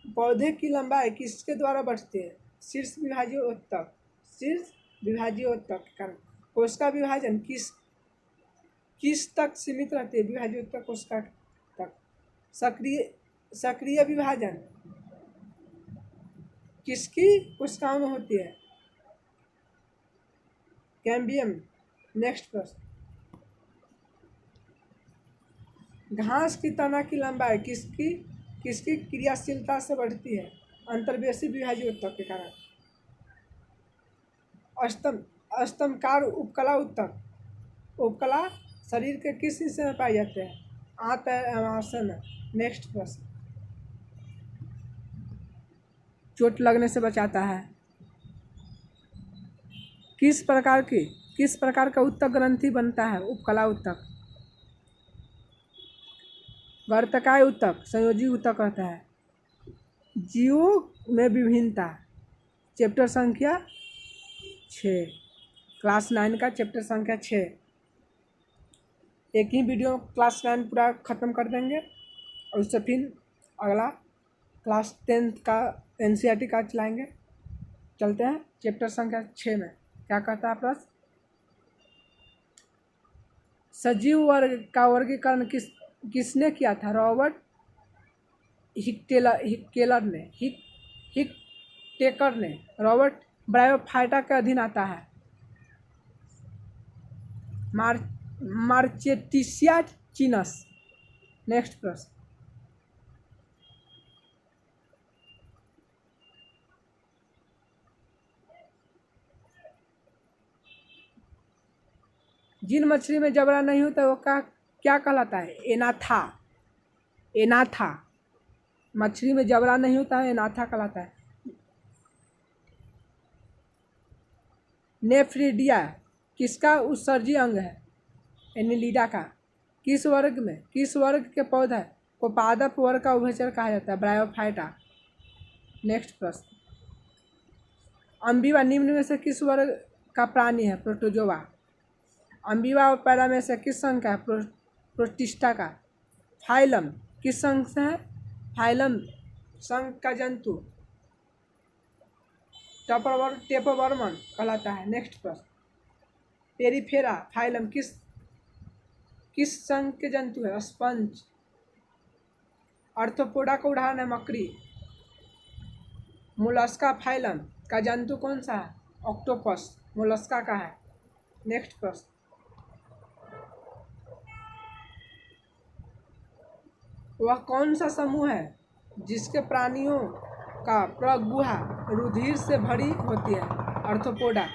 पौधे की लंबाई किसके द्वारा बढ़ती है? शीर्ष विभाजीय ऊतक। शीर्ष विभाजीय ऊतक के कारण। कोशिका विभाजन किस तक सीमित रहती है? विभाजीय ऊतक कोशिका तक। सक्रिय विभाजन किसकी कोशिकाओं में होती है? कैम्बियम। नेक्स्ट प्रश्न, घास की तना की लंबाई किसकी क्रियाशीलता से बढ़ती है? अंतर्वेशी विभाजीय ऊतक के कारण। स्तंभकार उपकला ऊतक। उपकला शरीर के किस हिस्से में पाए जाते हैं? आंत अमाशय में। नेक्स्ट प्रश्न, चोट लगने से बचाता है। किस प्रकार का ऊतक ग्रंथि बनता है? उपकला ऊतक। वर्तकाय ऊतक संयोजी ऊतक कहता है। जीवों में विभिन्नता, चैप्टर संख्या 6, क्लास 9 का चैप्टर संख्या 6। एक ही वीडियो क्लास 9 पूरा ख़त्म कर देंगे और उससे फिर अगला क्लास 10 का NCERT का चलाएंगे। चलते हैं चैप्टर संख्या 6 में। क्या कहता है प्रश्न? सजीव वर्ग का वर्गीकरण किसने किया था? रॉबर्ट हिकटेकर ने। रॉबर्ट ब्रायोफाइटा के अधीन आता है। मार्चेटिसिया चिनस। नेक्स्ट प्रश्न, जिन मछली में जबड़ा नहीं होता वो क्या कहलाता है? एनाथा। एनाथा मछली में जबड़ा नहीं होता है, एनाथा कहलाता है। नेफ्रिडिया किसका उत्सर्जी अंग है? एनिलिडा का। किस वर्ग के पौधा को पादप वर्ग का उभयचर कहा जाता है? ब्रायोफाइटा। नेक्स्ट प्रश्न, अम्बीवा निम्न में से किस वर्ग का प्राणी है? प्रोटोजोआ। अम्बीवा और पैरा में से किस संघ का है? प्रोटिस्टा का। फाइलम किस संघ से है? फाइलम संघ का जंतु टेपोवर्मन कहलाता है। नेक्स्ट प्रश्न, पेरिफेरा फाइलम किस संघ के जंतु है? स्पंज। आर्थ्रोपोडा का उदाहरण है मकड़ी। मोलस्का फाइलम का जंतु कौन सा है? ऑक्टोपस मोलस्का का है। नेक्स्ट प्रश्न, वह कौन सा समूह है जिसके प्राणियों का प्रगुहा रुधिर से भरी होती है? आर्थ्रोपोडा।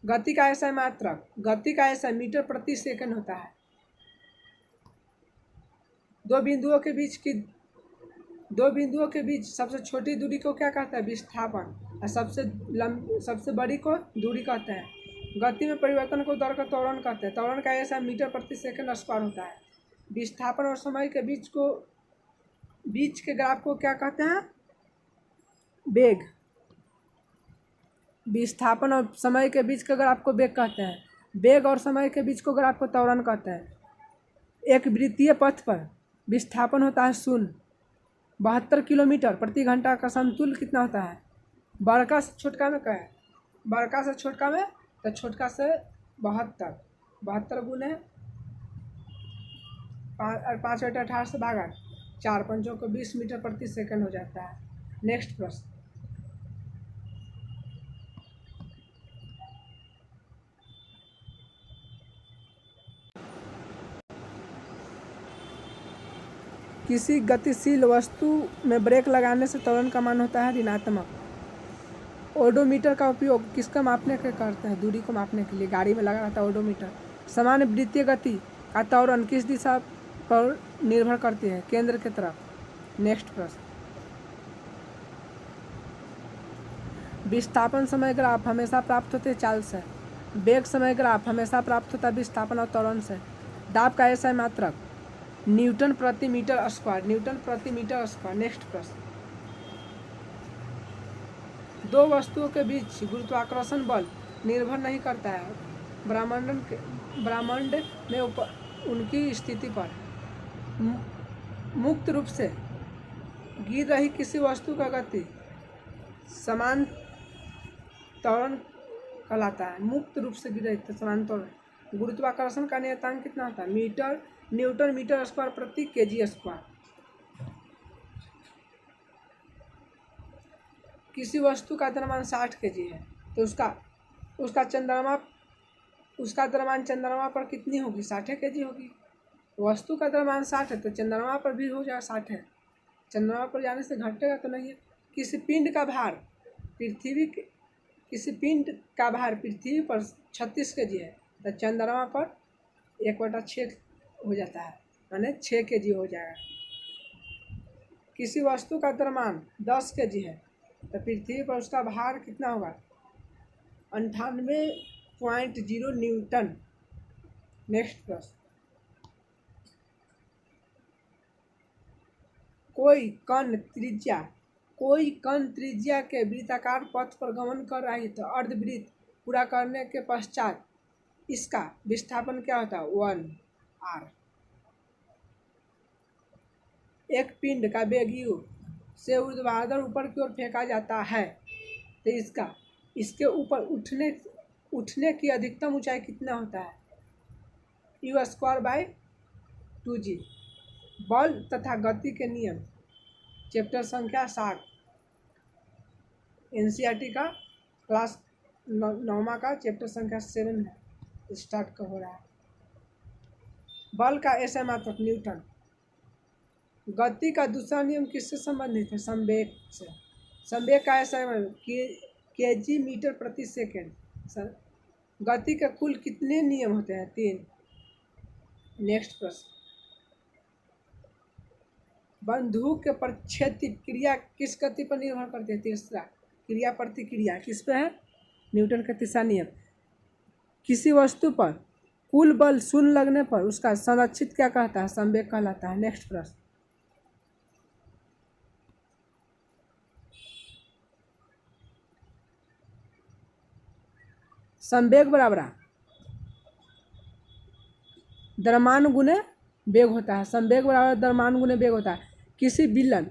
गति का ऐसा मात्रक, गति का ऐसा मीटर प्रति सेकंड होता है। दो बिंदुओं के बीच सबसे छोटी दूरी को क्या कहता है? विस्थापन। और सबसे बड़ी को दूरी कहते हैं। गति में परिवर्तन को दर का त्वरण कहते हैं। त्वरण का ऐसा मीटर प्रति सेकंड स्क्वायर होता है। विस्थापन और समय के बीच के ग्राफ को क्या कहते हैं? वेग। विस्थापन और समय के बीच के ग्राफ को वेग कहते हैं। वेग और समय के बीच को ग्राफ को त्वरण कहते हैं। एक वृत्तीय पथ पर विस्थापन होता है 72 किलोमीटर प्रति घंटा का समतुल्य कितना होता है? बड़का से छोटका में क्या है? बड़का से छोटका में तो छोटका से 72 गुने 5 बटे 18 से भागा 4 पंचों को 20 मीटर प्रति सेकंड हो जाता है। नेक्स्ट प्रश्न, किसी गतिशील वस्तु में ब्रेक लगाने से त्वरण का मान होता है ऋणात्मक। ओडोमीटर का उपयोग किसका मापने के करते हैं? दूरी को मापने के लिए गाड़ी में लगा रहता है ओडोमीटर। सामान्य वृत्तीय गति का त्वरण किस दिशा पर निर्भर करती है? केंद्र की तरफ। नेक्स्ट प्रश्न, विस्थापन समय ग्राफ हमेशा प्राप्त होते चाल से। वेग समय ग्राफ हमेशा प्राप्त होता है विस्थापन और त्वरण से। दाब का ऐसा मात्रक न्यूटन प्रति मीटर स्क्वायर। नेक्स्ट प्रश्न, दो वस्तुओं के बीच गुरुत्वाकर्षण बल निर्भर नहीं करता है ब्रह्मांड में उनकी स्थिति पर। मुक्त रूप से गिर रही किसी वस्तु का गति समान त्वरण कहलाता है। मुक्त रूप से गिर रही तो समान त्वरण। गुरुत्वाकर्षण का नियतांक कितना होता है? न्यूटन मीटर स्क्वायर प्रति केजी स्क्वायर। किसी वस्तु का द्रव्यमान 60 केजी है तो उसका द्रव्यमान चंद्रमा पर कितनी होगी? 60 केजी होगी। वस्तु का द्रव्यमान 60 है तो चंद्रमा पर भी हो जाएगा 60 है। चंद्रमा पर जाने से घटेगा तो नहीं है। किसी पिंड का भार पृथ्वी पर 36 केजी है तो चंद्रमा पर 1/6 हो जाता है, माने 6 केजी हो जाएगा। किसी वस्तु का द्रव्यमान 10 केजी है तो पृथ्वी पर उसका भार कितना होगा? 98.0 न्यूटन। नेक्स्ट प्रश्न, कोई कण त्रिज्या के वृत्ताकार पथ पर गमन कर रही है तो अर्धवृत्त पूरा करने के पश्चात इसका विस्थापन क्या होता है? 1r। एक पिंड का वेग u से ऊर्ध्वाधर ऊपर की ओर फेंका जाता है तो इसके ऊपर उठने की अधिकतम ऊंचाई कितना होता है? u²/2g। बल तथा गति के नियम चैप्टर संख्या 60 एनसीईआरटी का क्लास 9 का चैप्टर संख्या 7 है, स्टार्ट का हो रहा है। बल का ऐसा मात्रक न्यूटन। गति का दूसरा नियम किससे संबंधित है? संवेग से। संवेग का ऐसा केजी मीटर प्रति सेकेंड। गति के कुल कितने नियम होते हैं? 3। नेक्स्ट प्रश्न, बंदूक के प्रक्षेपित क्रिया किस गति पर निर्भर करती है? तीसरा, क्रिया प्रतिक्रिया किस पे है? न्यूटन का तीसरा नियम। किसी वस्तु पर कुल बल शून्य लगने पर उसका संरक्षित क्या कहता है? संवेग कहलाता है। नेक्स्ट प्रश्न, संवेग बराबर द्रव्यमान गुने वेग होता है। संवेग बराबर द्रव्यमान गुने वेग होता है। किसी बीगल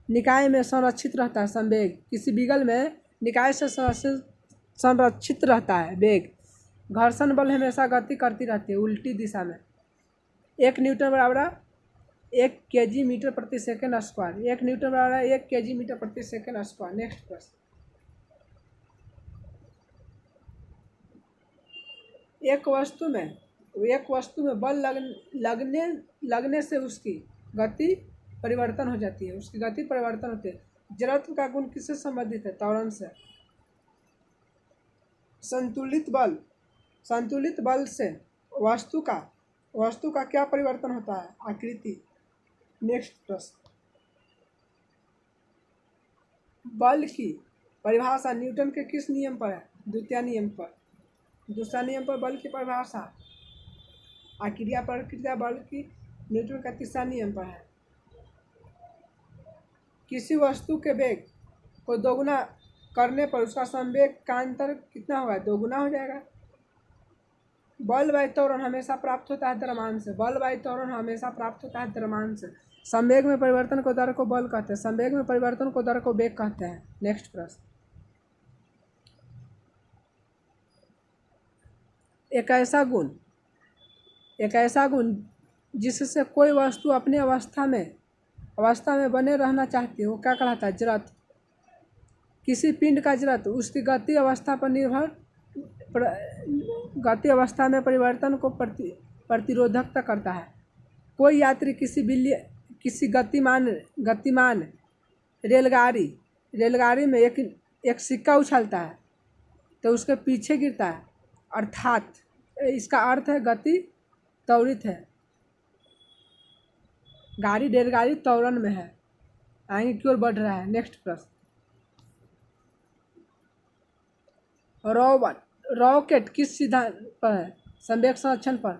निकाय में संरक्षित रहता है संवेग। किसी बीगल में निकाय से संरक्षित रहता है वेग। घर्षण बल हमेशा गति करती रहती है उल्टी दिशा में। 1 न्यूटन बराबर 1 केजी मीटर प्रति सेकेंड स्क्वायर। 1 न्यूटन बराबर 1 केजी मीटर प्रति सेकेंड स्क्वायर। नेक्स्ट प्रश्न, एक वस्तु में बल लगने से उसकी गति परिवर्तन हो जाती है। उसकी गति परिवर्तन होती है। जड़त्व का गुण किससे संबंधित है? त्वरण से। संतुलित बल से वस्तु का क्या परिवर्तन होता है? आकृति। नेक्स्ट प्रश्न, बल की परिभाषा न्यूटन के किस नियम पर है? द्वितीय नियम पर। दूसरा नियम पर बल की परिभाषा क्रिया प्रतिक्रिया बल की न्यूटन का तीसरा नियम पर है। किसी वस्तु के वेग को दोगुना करने पर उसका संवेग का अंतर कितना होगा? दोगुना हो जाएगा। बल बाई त्वरण हमेशा प्राप्त होता है द्रव्यमान से। बल बाई त्वरण हमेशा प्राप्त होता है द्रव्यमान से। संवेग में परिवर्तन को दर को बल कहते हैं। संवेग में परिवर्तन को दर को वेग कहते हैं। नेक्स्ट प्रश्न, एक ऐसा गुण जिससे कोई वस्तु अपनी अवस्था में बने रहना चाहती है वो क्या कहलाता है? जड़त्व। किसी पिंड का जड़त्व उसकी गति अवस्था में परिवर्तन को प्रतिरोधकता करता है। कोई यात्री किसी गतिमान रेलगाड़ी में एक सिक्का उछालता है तो उसके पीछे गिरता है, अर्थात इसका अर्थ है गति त्वरित है। रेलगाड़ी त्वरण में है, आगे की ओर बढ़ रहा है। नेक्स्ट प्रश्न, रॉकेट किस सिद्धांत पर है? संवेग संरक्षण पर।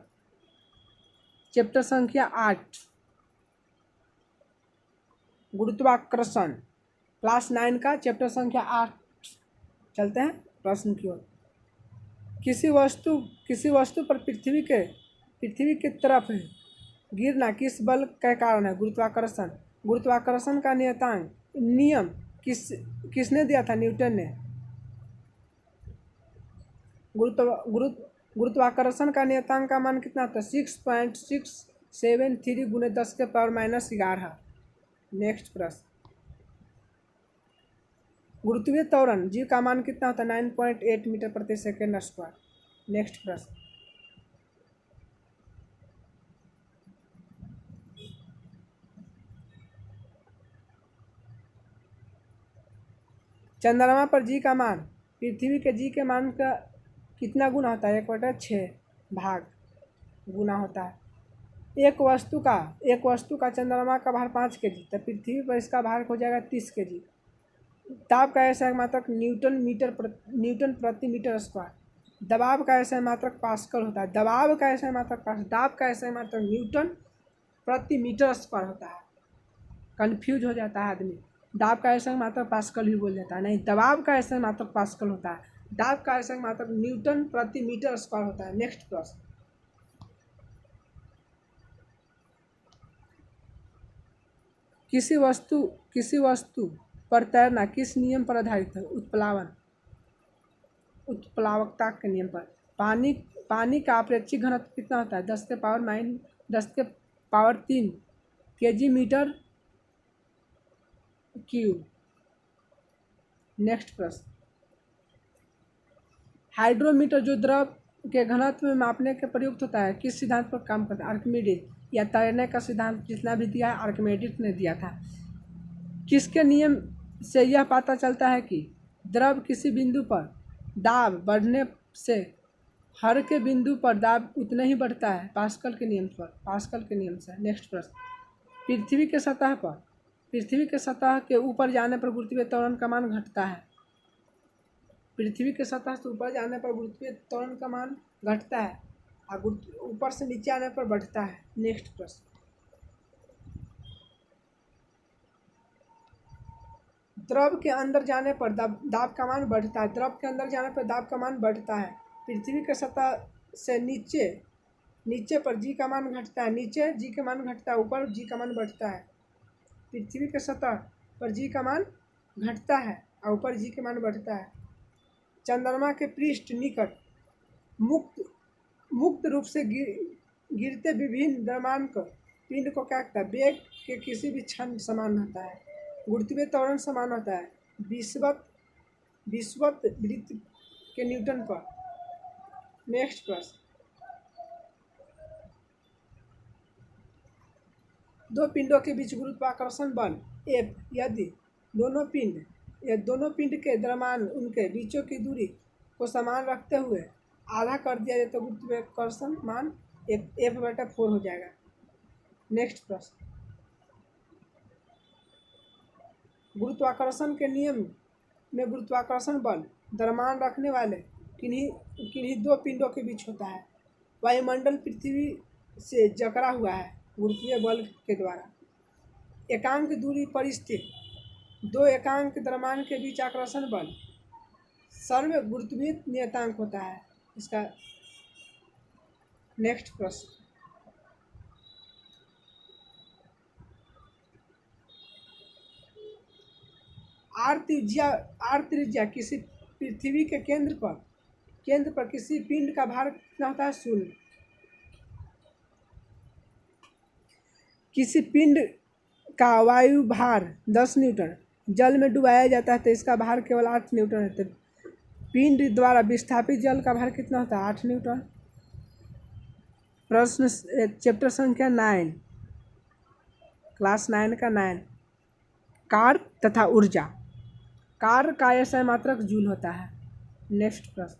चैप्टर संख्या 8 गुरुत्वाकर्षण, क्लास 9 का चैप्टर संख्या 8। चलते हैं प्रश्न की ओर। किसी वस्तु पर पृथ्वी के तरफ गिरना किस बल के कारण है? गुरुत्वाकर्षण। गुरुत्वाकर्षण का नियम किसने दिया था? न्यूटन ने। गुरुत्वाकर्षण का नियतांक का मान कितना होता है? 6.673 × 10⁻11। नेक्स्ट प्रश्न, गुरुत्वीय त्वरण जी का मान कितना होता है? 9.8 मीटर प्रति सेकेंड स्क्वायर। नेक्स्ट प्रश्न, चंद्रमा पर जी का मान पृथ्वी के जी के मान का कितना गुना होता है? 1/6 भाग गुना होता है। एक वस्तु का चंद्रमा का भार 5 kg तो पृथ्वी पर इसका भार हो जाएगा 30 kg। ताप का ऐसा मात्रक न्यूटन प्रति मीटर स्क्वायर। दबाव का ऐसा मात्रक पास्कल होता है। दाब का ऐसा मात्रक न्यूटन प्रति मीटर स्क्वायर होता है। कंफ्यूज हो जाता है आदमी। दाब का ऐसा मात्रक पास्कल ही बोल जाता है, नहीं, दबाव का ऐसा मात्रक पास्कल होता है। दाब का ऐसा मात्रक न्यूटन प्रति मीटर स्क्वायर होता है। नेक्स्ट प्रश्न, किसी वस्तु पर तैरना किस नियम पर आधारित है? उत्प्लावकता के नियम पर। पानी का अपेक्षित घनत्व कितना होता है? 10⁻³ kg मीटर क्यूब। नेक्स्ट प्रश्न, हाइड्रोमीटर जो द्रव के घनत्व में मापने के प्रयुक्त होता है किस सिद्धांत पर काम करता है? आर्किमिडीज। या तैरने का सिद्धांत जितना भी दिया है आर्किमिडीज ने दिया था। किसके नियम से यह पता चलता है कि द्रव किसी बिंदु पर दाब बढ़ने से हर के बिंदु पर दाब उतना ही बढ़ता है? पास्कल के नियम पर, पास्कल के नियम से। नेक्स्ट प्रश्न, पृथ्वी के सतह के ऊपर जाने पर गुरुत्वीय त्वरण का मान घटता है। पृथ्वी के सतह से ऊपर जाने पर गुरुत्वीय त्वरण का मान घटता है और ऊपर से नीचे आने पर बढ़ता है। नेक्स्ट प्रश्न, द्रव के अंदर जाने पर दाब का मान बढ़ता है। द्रव के अंदर जाने पर दाब का मान बढ़ता है। पृथ्वी के सतह से नीचे पर जी का मान घटता है। नीचे जी का मान घटता है, ऊपर जी का मान बढ़ता है। पृथ्वी के सतह पर जी का मान घटता है और ऊपर जी का मान बढ़ता है। चंद्रमा के पृष्ठ निकट मुक्त रूप से गिरते विभिन्न द्रव्यमान पिंड को क्या कहता है? वेग के किसी भी क्षण समान होता है। गुरुत्वीय त्वरण समान होता है विषुवत वृत्त के न्यूटन पर। नेक्स्ट प्रश्न, दो पिंडों के बीच गुरुत्वाकर्षण बल F यदि दोनों पिंड के द्रव्यमान उनके बीचों की दूरी को समान रखते हुए आधा कर दिया जाए तो गुरुत्वाकर्षण मान F/4 हो जाएगा। नेक्स्ट प्रश्न, गुरुत्वाकर्षण के नियम में गुरुत्वाकर्षण बल द्रव्यमान रखने वाले किन्हीं दो पिंडों के बीच होता है। वायुमंडल पृथ्वी से जकड़ा हुआ है गुरुत्वीय बल के द्वारा। एकांक दूरी पर स्थित दो एकांक द्रव्यमान के बीच आकर्षण बल सर्व गुरुत्वीय नियतांक होता है इसका। नेक्स्ट प्रश्न, आर त्रिज्या किसी पृथ्वी के केंद्र पर किसी पिंड का भार कितना होता है? 0। किसी पिंड का वायु भार 10 न्यूटन जल में डुबाया जाता है तो इसका भार केवल 8 न्यूटन है। पिंड द्वारा विस्थापित जल का भार कितना होता है? 8 न्यूटन। प्रश्न चैप्टर संख्या 9, क्लास 9 का 9, कार्य तथा ऊर्जा। कार्य का SI मात्रक जूल होता है। नेक्स्ट प्रश्न,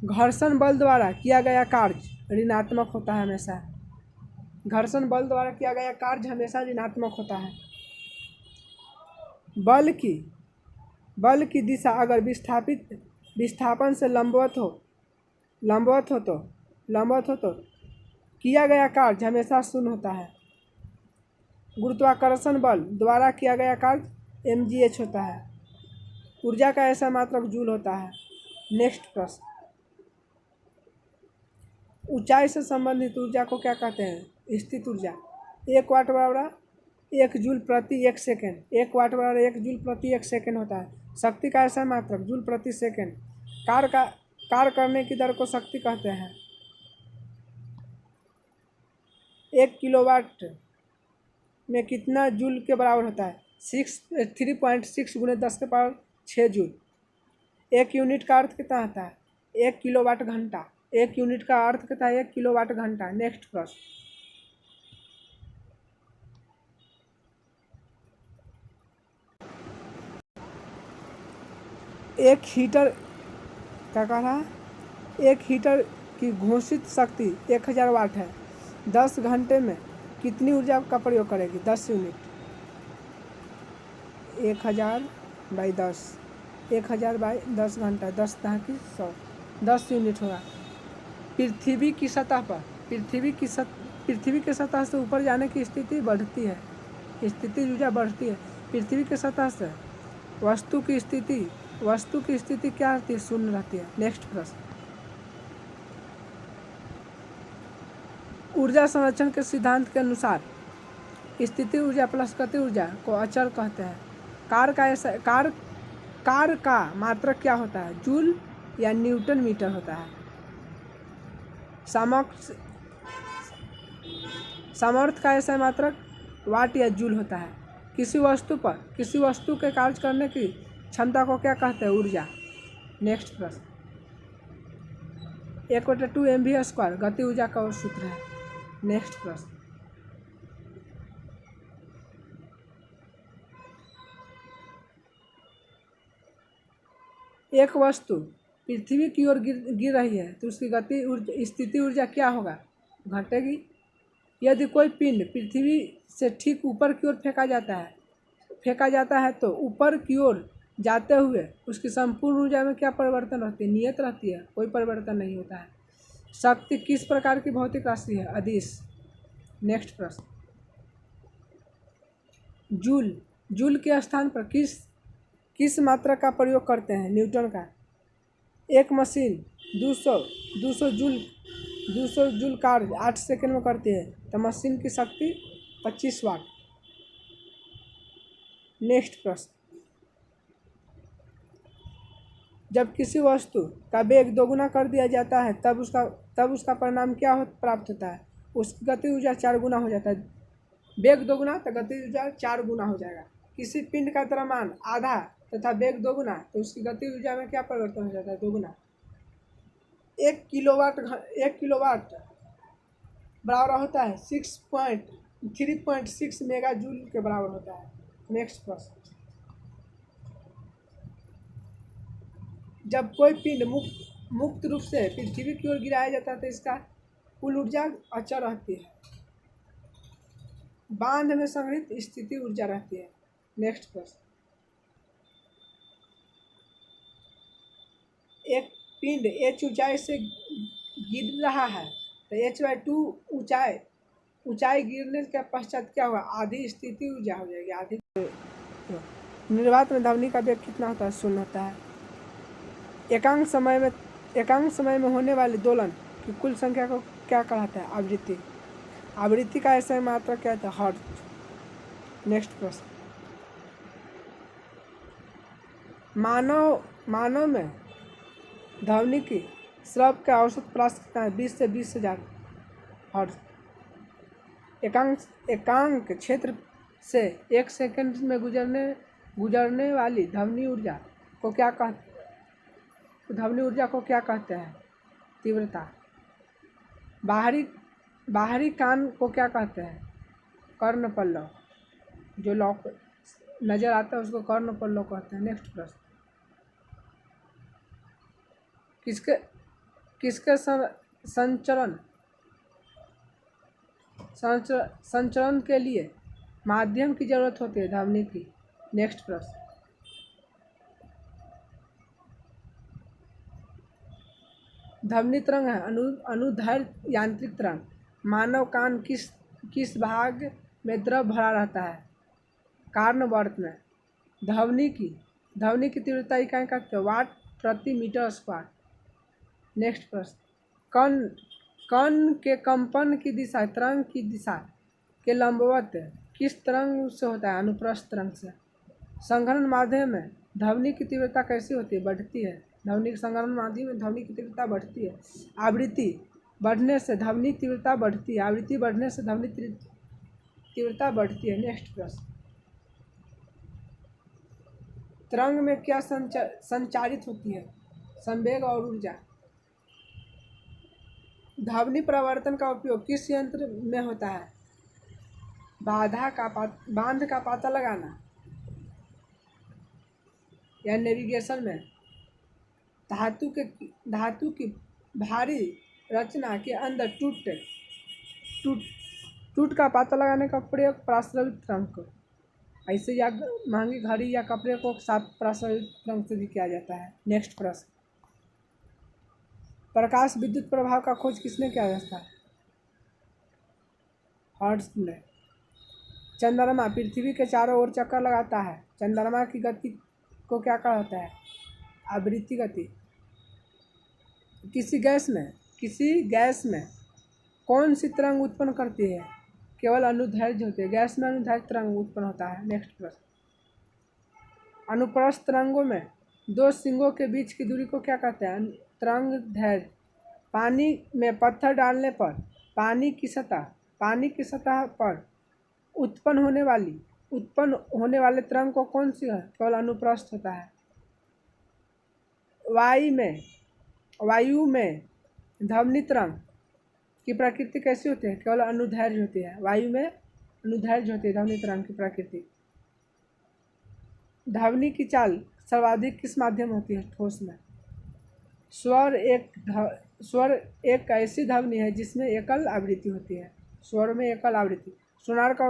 घर्षण बल द्वारा किया गया कार्य ऋणात्मक होता है हमेशा। घर्षण बल द्वारा किया गया कार्य हमेशा ऋणात्मक होता है। बल की दिशा अगर विस्थापन से लंबवत हो तो किया गया कार्य हमेशा शून्य होता है। गुरुत्वाकर्षण बल द्वारा किया गया कार्य mgh होता है। ऊर्जा का ऐसा मात्रक जूल होता है। नेक्स्ट प्रश्न, ऊंचाई से संबंधित ऊर्जा को क्या कहते हैं? स्थित ऊर्जा। 1 वाट बराबर 1 जूल प्रति 1 सेकेंड। 1 वाट बराबर 1 जूल प्रति 1 सेकेंड होता है। शक्ति का ऐसा मात्रक जूल प्रति सेकेंड। कार्य करने की दर को शक्ति कहते हैं। 1 किलोवाट में कितना जूल के बराबर होता है? 3.6 × 10⁶ जूल। 1 यूनिट का अर्थ कितना होता है? 1 किलोवाट घंटा। 1 यूनिट का अर्थ कितना है? 1 किलोवाट घंटा। नेक्स्ट प्रश्न, एक हीटर क्या कह रहा है? एक हीटर की घोषित शक्ति 1000 वाट है। 10 घंटे में कितनी ऊर्जा का प्रयोग करेगी? 10 यूनिट। 1000/10 1000/10 घंटा 10⁻100 10 यूनिट होगा। पृथ्वी की सतह से ऊपर जाने की स्थिति बढ़ती है, ऊर्जा बढ़ती है। पृथ्वी के सतह से वस्तु की स्थिति क्या रहती है? शून्य रहती है। नेक्स्ट प्रश्न, ऊर्जा संरक्षण के सिद्धांत के अनुसार स्थितिज ऊर्जा प्लस गति ऊर्जा को अचर कहते हैं। कार्य का मात्रक क्या होता है? जूल या न्यूटन मीटर होता है। सामर्थ्य का ऐसा मात्रक वाट या जूल होता है। किसी वस्तु के कार्य करने की क्षमता को क्या कहते हैं? ऊर्जा। नेक्स्ट प्रश्न, 1/2 mv² गति ऊर्जा का सूत्र है। नेक्स्ट प्रश्न, एक वस्तु पृथ्वी की ओर गिर रही है तो उसकी स्थिति ऊर्जा क्या होगा? घटेगी। यदि कोई पिंड पृथ्वी से ठीक ऊपर की ओर फेंका जाता है तो ऊपर की ओर जाते हुए उसकी संपूर्ण ऊर्जा में क्या परिवर्तन रहती है? नियत रहती है, कोई परिवर्तन नहीं होता है। शक्ति किस प्रकार की भौतिक राशि है? अदिश। नेक्स्ट प्रश्न, जूल के स्थान पर किस मात्रा का प्रयोग करते हैं? न्यूटन का। एक मशीन 200 जूल कार्य 8 सेकंड में करती है तो मशीन की शक्ति 25 वाट। नेक्स्ट प्रश्न, जब किसी वस्तु का वेग दोगुना कर दिया जाता है तब उसका परिणाम क्या प्राप्त होता है? उसकी गति ऊर्जा 4 गुना हो जाता है। वेग दोगुना तो गति ऊर्जा 4 गुना हो जाएगा। किसी पिंड का द्रव्यमान आधा तथा वेग दोगुना तो उसकी गति ऊर्जा में क्या परिवर्तन हो जाता है? दोगुना। 1 किलोवाट बराबर होता है 3.6 मेगा जूल के बराबर होता है। नेक्स्ट प्रश्न, जब कोई पिंड मुक्त रूप से पृथ्वी की ओर गिराया जाता है तो इसका कुल ऊर्जा अचर रहती है। बांध में संग्रहित स्थिति ऊर्जा रहती है। नेक्स्ट प्रश्न, एक पिंड h ऊंचाई से गिर रहा है तो h/2 ऊंचाई गिरने के पश्चात क्या होगा? आधी स्थिति ऊर्जा हो जाएगी। आधी। निर्वात में ध्वनि का वेग कितना होता है? 0 होता है। एकांक समय में होने वाले दोलन की कुल संख्या को क्या कहता है? आवृत्ति। आवृत्ति का ऐसा मात्रा क्या होता है? हर्ट्ज। नेक्स्ट प्रश्न, मानव में ध्वनि की श्रव्य का औसत प्राप्त कितना है? 20 से 20,000 हर्ट्ज। एकांक क्षेत्र से 1 सेकंड में गुजरने वाली ध्वनि ऊर्जा को क्या कहते हैं? तीव्रता। बाहरी कान को क्या कहते हैं? कर्णपल्लव। जो नजर आता है उसको कर्णपल्लव कहते हैं। नेक्स्ट प्रश्न, किसके संचरण के लिए माध्यम की जरूरत होती है? ध्वनि की। नेक्स्ट प्रश्न, ध्वनि तरंग है अनुदैर्ध्य यांत्रिक तरंग। मानव कान किस भाग में द्रव भरा रहता है? कारणवर्त में। ध्वनि की तीव्रता इकाई का वाट प्रति मीटर स्क्वायर। नेक्स्ट प्रश्न, कण के कंपन की दिशा तरंग की दिशा के लंबवत किस तरंग से होता है? अनुप्रस्थ तरंग से। संघनन माध्यम में ध्वनि की तीव्रता कैसी होती है? बढ़ती है। ध्वनि के संघनन माध्यम में ध्वनि की तीव्रता बढ़ती है। आवृत्ति बढ़ने से ध्वनि तीव्रता बढ़ती है। आवृत्ति बढ़ने से ध्वनि तीव्रता बढ़ती है। नेक्स्ट प्रश्न, तरंग में क्या संचारित होती है? संवेग और ऊर्जा। ध्वनि परावर्तन का उपयोग किस यंत्र में होता है? बांध का पता लगाना या नेविगेशन में। धातु की भारी रचना के अंदर टूट का पता लगाने का प्रयोग प्रास्रवित तरंग को, ऐसे या महंगी घड़ी या कपड़े को साफ प्रास्रवित तरंग से भी किया जाता है। नेक्स्ट प्रश्न, प्रकाश विद्युत प्रभाव का खोज किसने किया था? हर्ट्ज ने। चंद्रमा पृथ्वी के चारों ओर चक्कर लगाता है। चंद्रमा की गति को क्या कहता है? आवृत्ति गति। किसी गैस में कौन सी तरंग उत्पन्न करती है? केवल अनुदैर्ध्य होती है। गैस में अनुदैर्ध्य तरंग उत्पन्न होता है। नेक्स्ट प्रश्न, अनुप्रस्थ तरंगों में 2 सिंगों के बीच की दूरी को क्या कहते हैं? तरंग दैर्ध्य। पानी में पत्थर डालने पर पानी की सतह पर उत्पन्न होने वाले तरंग को कौन सी है? केवल अनुप्रस्थ होता है। वायु में ध्वनि तरंग की प्रकृति कैसी होती है? केवल अनुदैर्ध्य होती है। वायु में अनुदैर्ध्य होती है ध्वनि तरंग की प्रकृति। ध्वनि की चाल सर्वाधिक किस माध्यम होती है? ठोस में। स्वर एक ऐसी ध्वनि है जिसमें एकल आवृत्ति होती है। स्वर में एकल आवृत्ति। सोनार का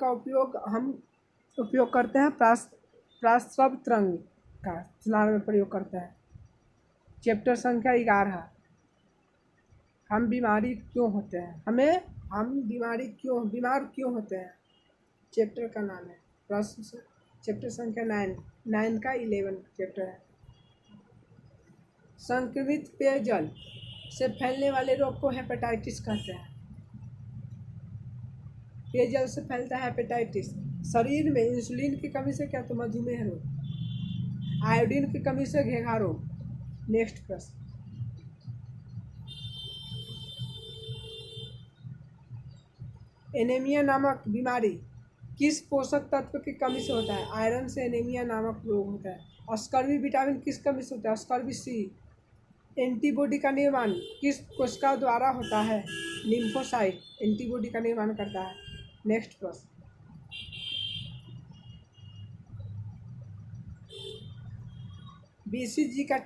उपयोग हम उपयोग करते हैं प्राश्रव तरंग का सोनार में प्रयोग करते हैं। चैप्टर संख्या 11। हम बीमारी क्यों होते हैं? हम बीमार क्यों होते हैं? चैप्टर का नाम है। प्रश्न चैप्टर संख्या 9 का 11 चैप्टर है। संक्रमित पेयजल से फैलने वाले रोग को हेपेटाइटिस कहते हैं। पेयजल से फैलता है हेपेटाइटिस। शरीर में इंसुलिन की कमी से क्या? तो मधुमेह रोग। आयोडीन की कमी से घेघा रोग। नेक्स्ट प्रश्न। एनीमिया नामक बीमारी किस पोषक तत्व की कमी से होता है? आयरन से एनीमिया नामक रोग होता है। स्कर्वी विटामिन किस कमी से होता है? स्कर्वी सी। एंटीबॉडी का निर्माण किस कोशिका द्वारा होता है? लिम्फोसाइट एंटीबॉडी का निर्माण करता है। नेक्स्ट प्रश्न। बीसीजी का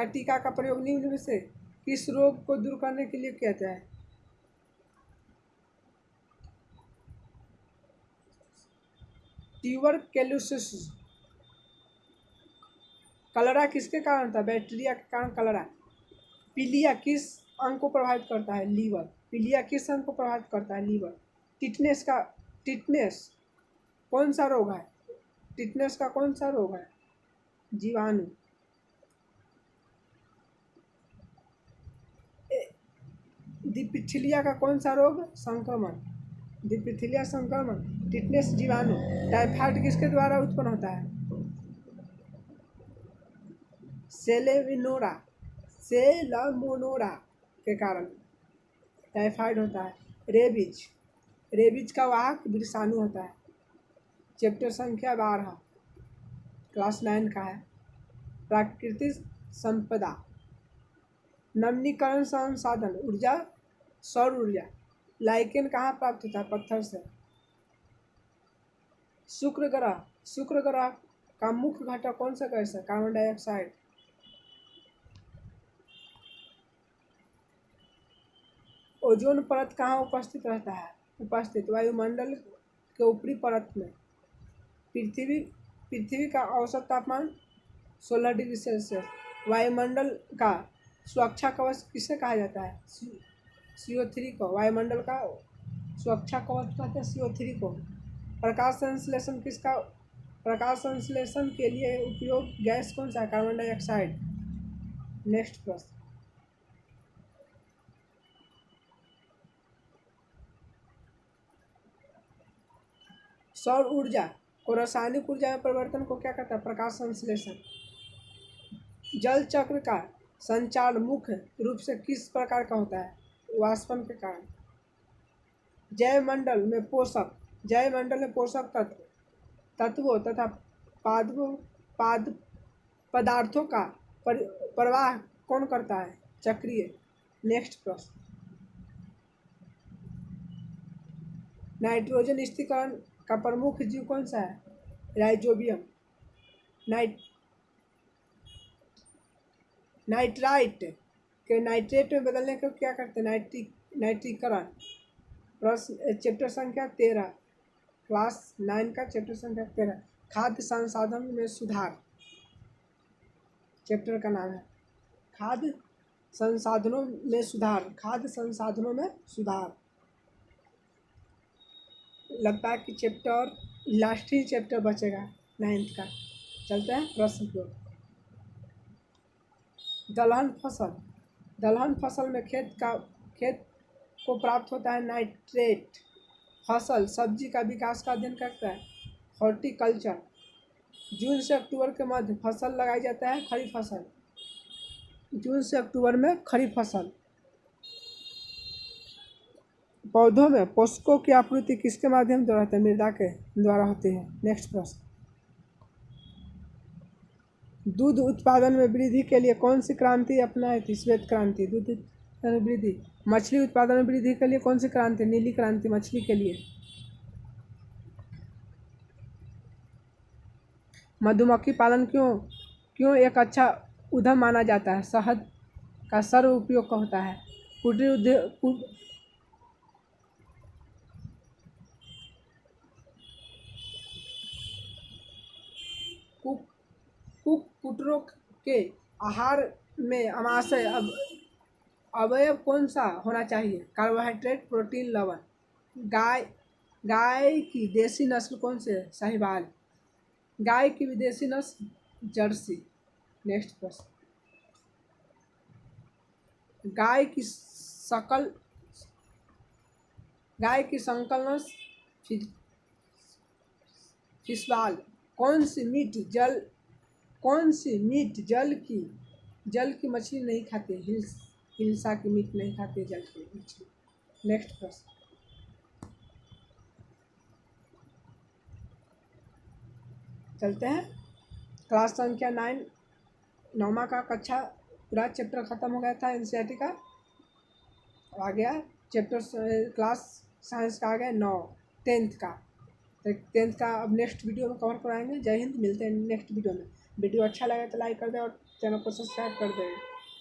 टीका का प्रयोग निम्न में से किस रोग को दूर करने के लिए किया जाता है? ट्यूबरक्लोसिस। कलरा किसके कारण होता है? बैक्टीरिया के कारण कलरा। पीलिया किस अंग को प्रभावित करता है? लीवर। पीलिया किस अंग को प्रभावित करता है? लीवर। टिटनेस कौन सा रोग है? टिटनेस का कौन सा रोग है? जीवाणु। डिप्थीलिया का कौन सा रोग? संक्रमण। डिप्थीलिया संक्रमण। टिटनेस जीवाणु। टाइफाइड किसके द्वारा उत्पन्न होता है? सेलमोनेला के कारण टाइफाइड होता है। रेबीज का वाहक विषाणु होता है। चैप्टर संख्या 12 क्लास 9 का है। प्राकृतिक संपदा। नवीनीकरण संसाधन ऊर्जा, सौर ऊर्जा। लाइकेन कहाँ प्राप्त होता है? पत्थर से। शुक्र ग्रह का मुख्य घटक कौन सा गैस है? Carbon dioxide. ओजोन परत कहाँ उपस्थित रहता है? वायुमंडल के ऊपरी परत में। पृथ्वी का औसत तापमान 16 डिग्री सेल्सियस। वायुमंडल का सुरक्षा कवच किसे कहा जाता है? CO3 को। वायुमंडल का सुरक्षा कवच कहते हैं CO3 को। प्रकाश संश्लेषण के लिए उपयोग गैस कौन सा है? Carbon dioxide. नेक्स्ट प्रश्न। सौर ऊर्जा को रासायनिक ऊर्जा में परिवर्तन को क्या कहता है? प्रकाश संश्लेषण। जल चक्र का संचालन मुख्य रूप से किस प्रकार का होता है? वाष्पन के कारण। जैवमंडल में पोषक तत्वों तथा पदार्थों का प्रवाह कौन करता है? चक्रीय। नेक्स्ट प्रश्न। नाइट्रोजन स्थिरीकरण का प्रमुख जीव कौन सा है? राइजोबियम। नाइट्राइट के नाइट्रेट में बदलने को क्या करते हैं? नाइट्रीकरण। प्रश्न चैप्टर संख्या 13 क्लास 9 का चैप्टर संख्या 13। खाद्य संसाधन में सुधार चैप्टर का नाम है। खाद्य संसाधनों में सुधार। लगता है कि चैप्टर लास्ट ही चैप्टर बचेगा 9th का। चलते हैं प्रश्न की ओर। दलहन फसल में खेत को प्राप्त होता है नाइट्रेट। फसल सब्जी का विकास का अध्ययन करता है हॉर्टिकल्चर। जून से अक्टूबर के मध्य फसल लगाई जाता है खरीफ फसल। जून से अक्टूबर में खरीफ फसल। पौधों में पोषकों की आपूर्ति किसके माध्यम से होती है? मृदा के द्वारा होती है। नेक्स्ट प्रश्न। दूध उत्पादन में वृद्धि के लिए कौन सी क्रांति अपनाई थी? श्वेत क्रांति। दूध उत्पादन में वृद्धि। मछली उत्पादन में वृद्धि के लिए कौन सी क्रांति? नीली क्रांति मछली के लिए। मधुमक्खी पालन क्यों क्यों एक अच्छा उद्यम माना जाता है? शहद का सर्व उपयोग का होता है। कुटीर उद्योग कुक्कुटों के आहार में आमाशय अवयव कौन सा होना चाहिए? कार्बोहाइड्रेट, प्रोटीन, लवण। गाय गाय की देसी नस्ल कौन सी है? साहिवाल। गाय की विदेशी नस्ल जर्सी। नेक्स्ट प्रश्न, गाय की सकल गाय की संकल नस्ल फिशवाल। कौन सी मीट जल की मछली नहीं खाती? हिल्सा की मीट नहीं खाती जल की मछली। नेक्स्ट प्रश्न, चलते हैं। क्लास संख्या 9 9वां का कक्षा पूरा चैप्टर ख़त्म हो गया था एनसीईआरटी का। आ गया चैप्टर क्लास साइंस का आ गया 9 10th का। तो 10th का अब नेक्स्ट वीडियो में कवर कराएंगे। जय हिंद, मिलते हैं नेक्स्ट वीडियो में। वीडियो अच्छा लगे तो लाइक कर दें और चैनल को सब्सक्राइब कर दें।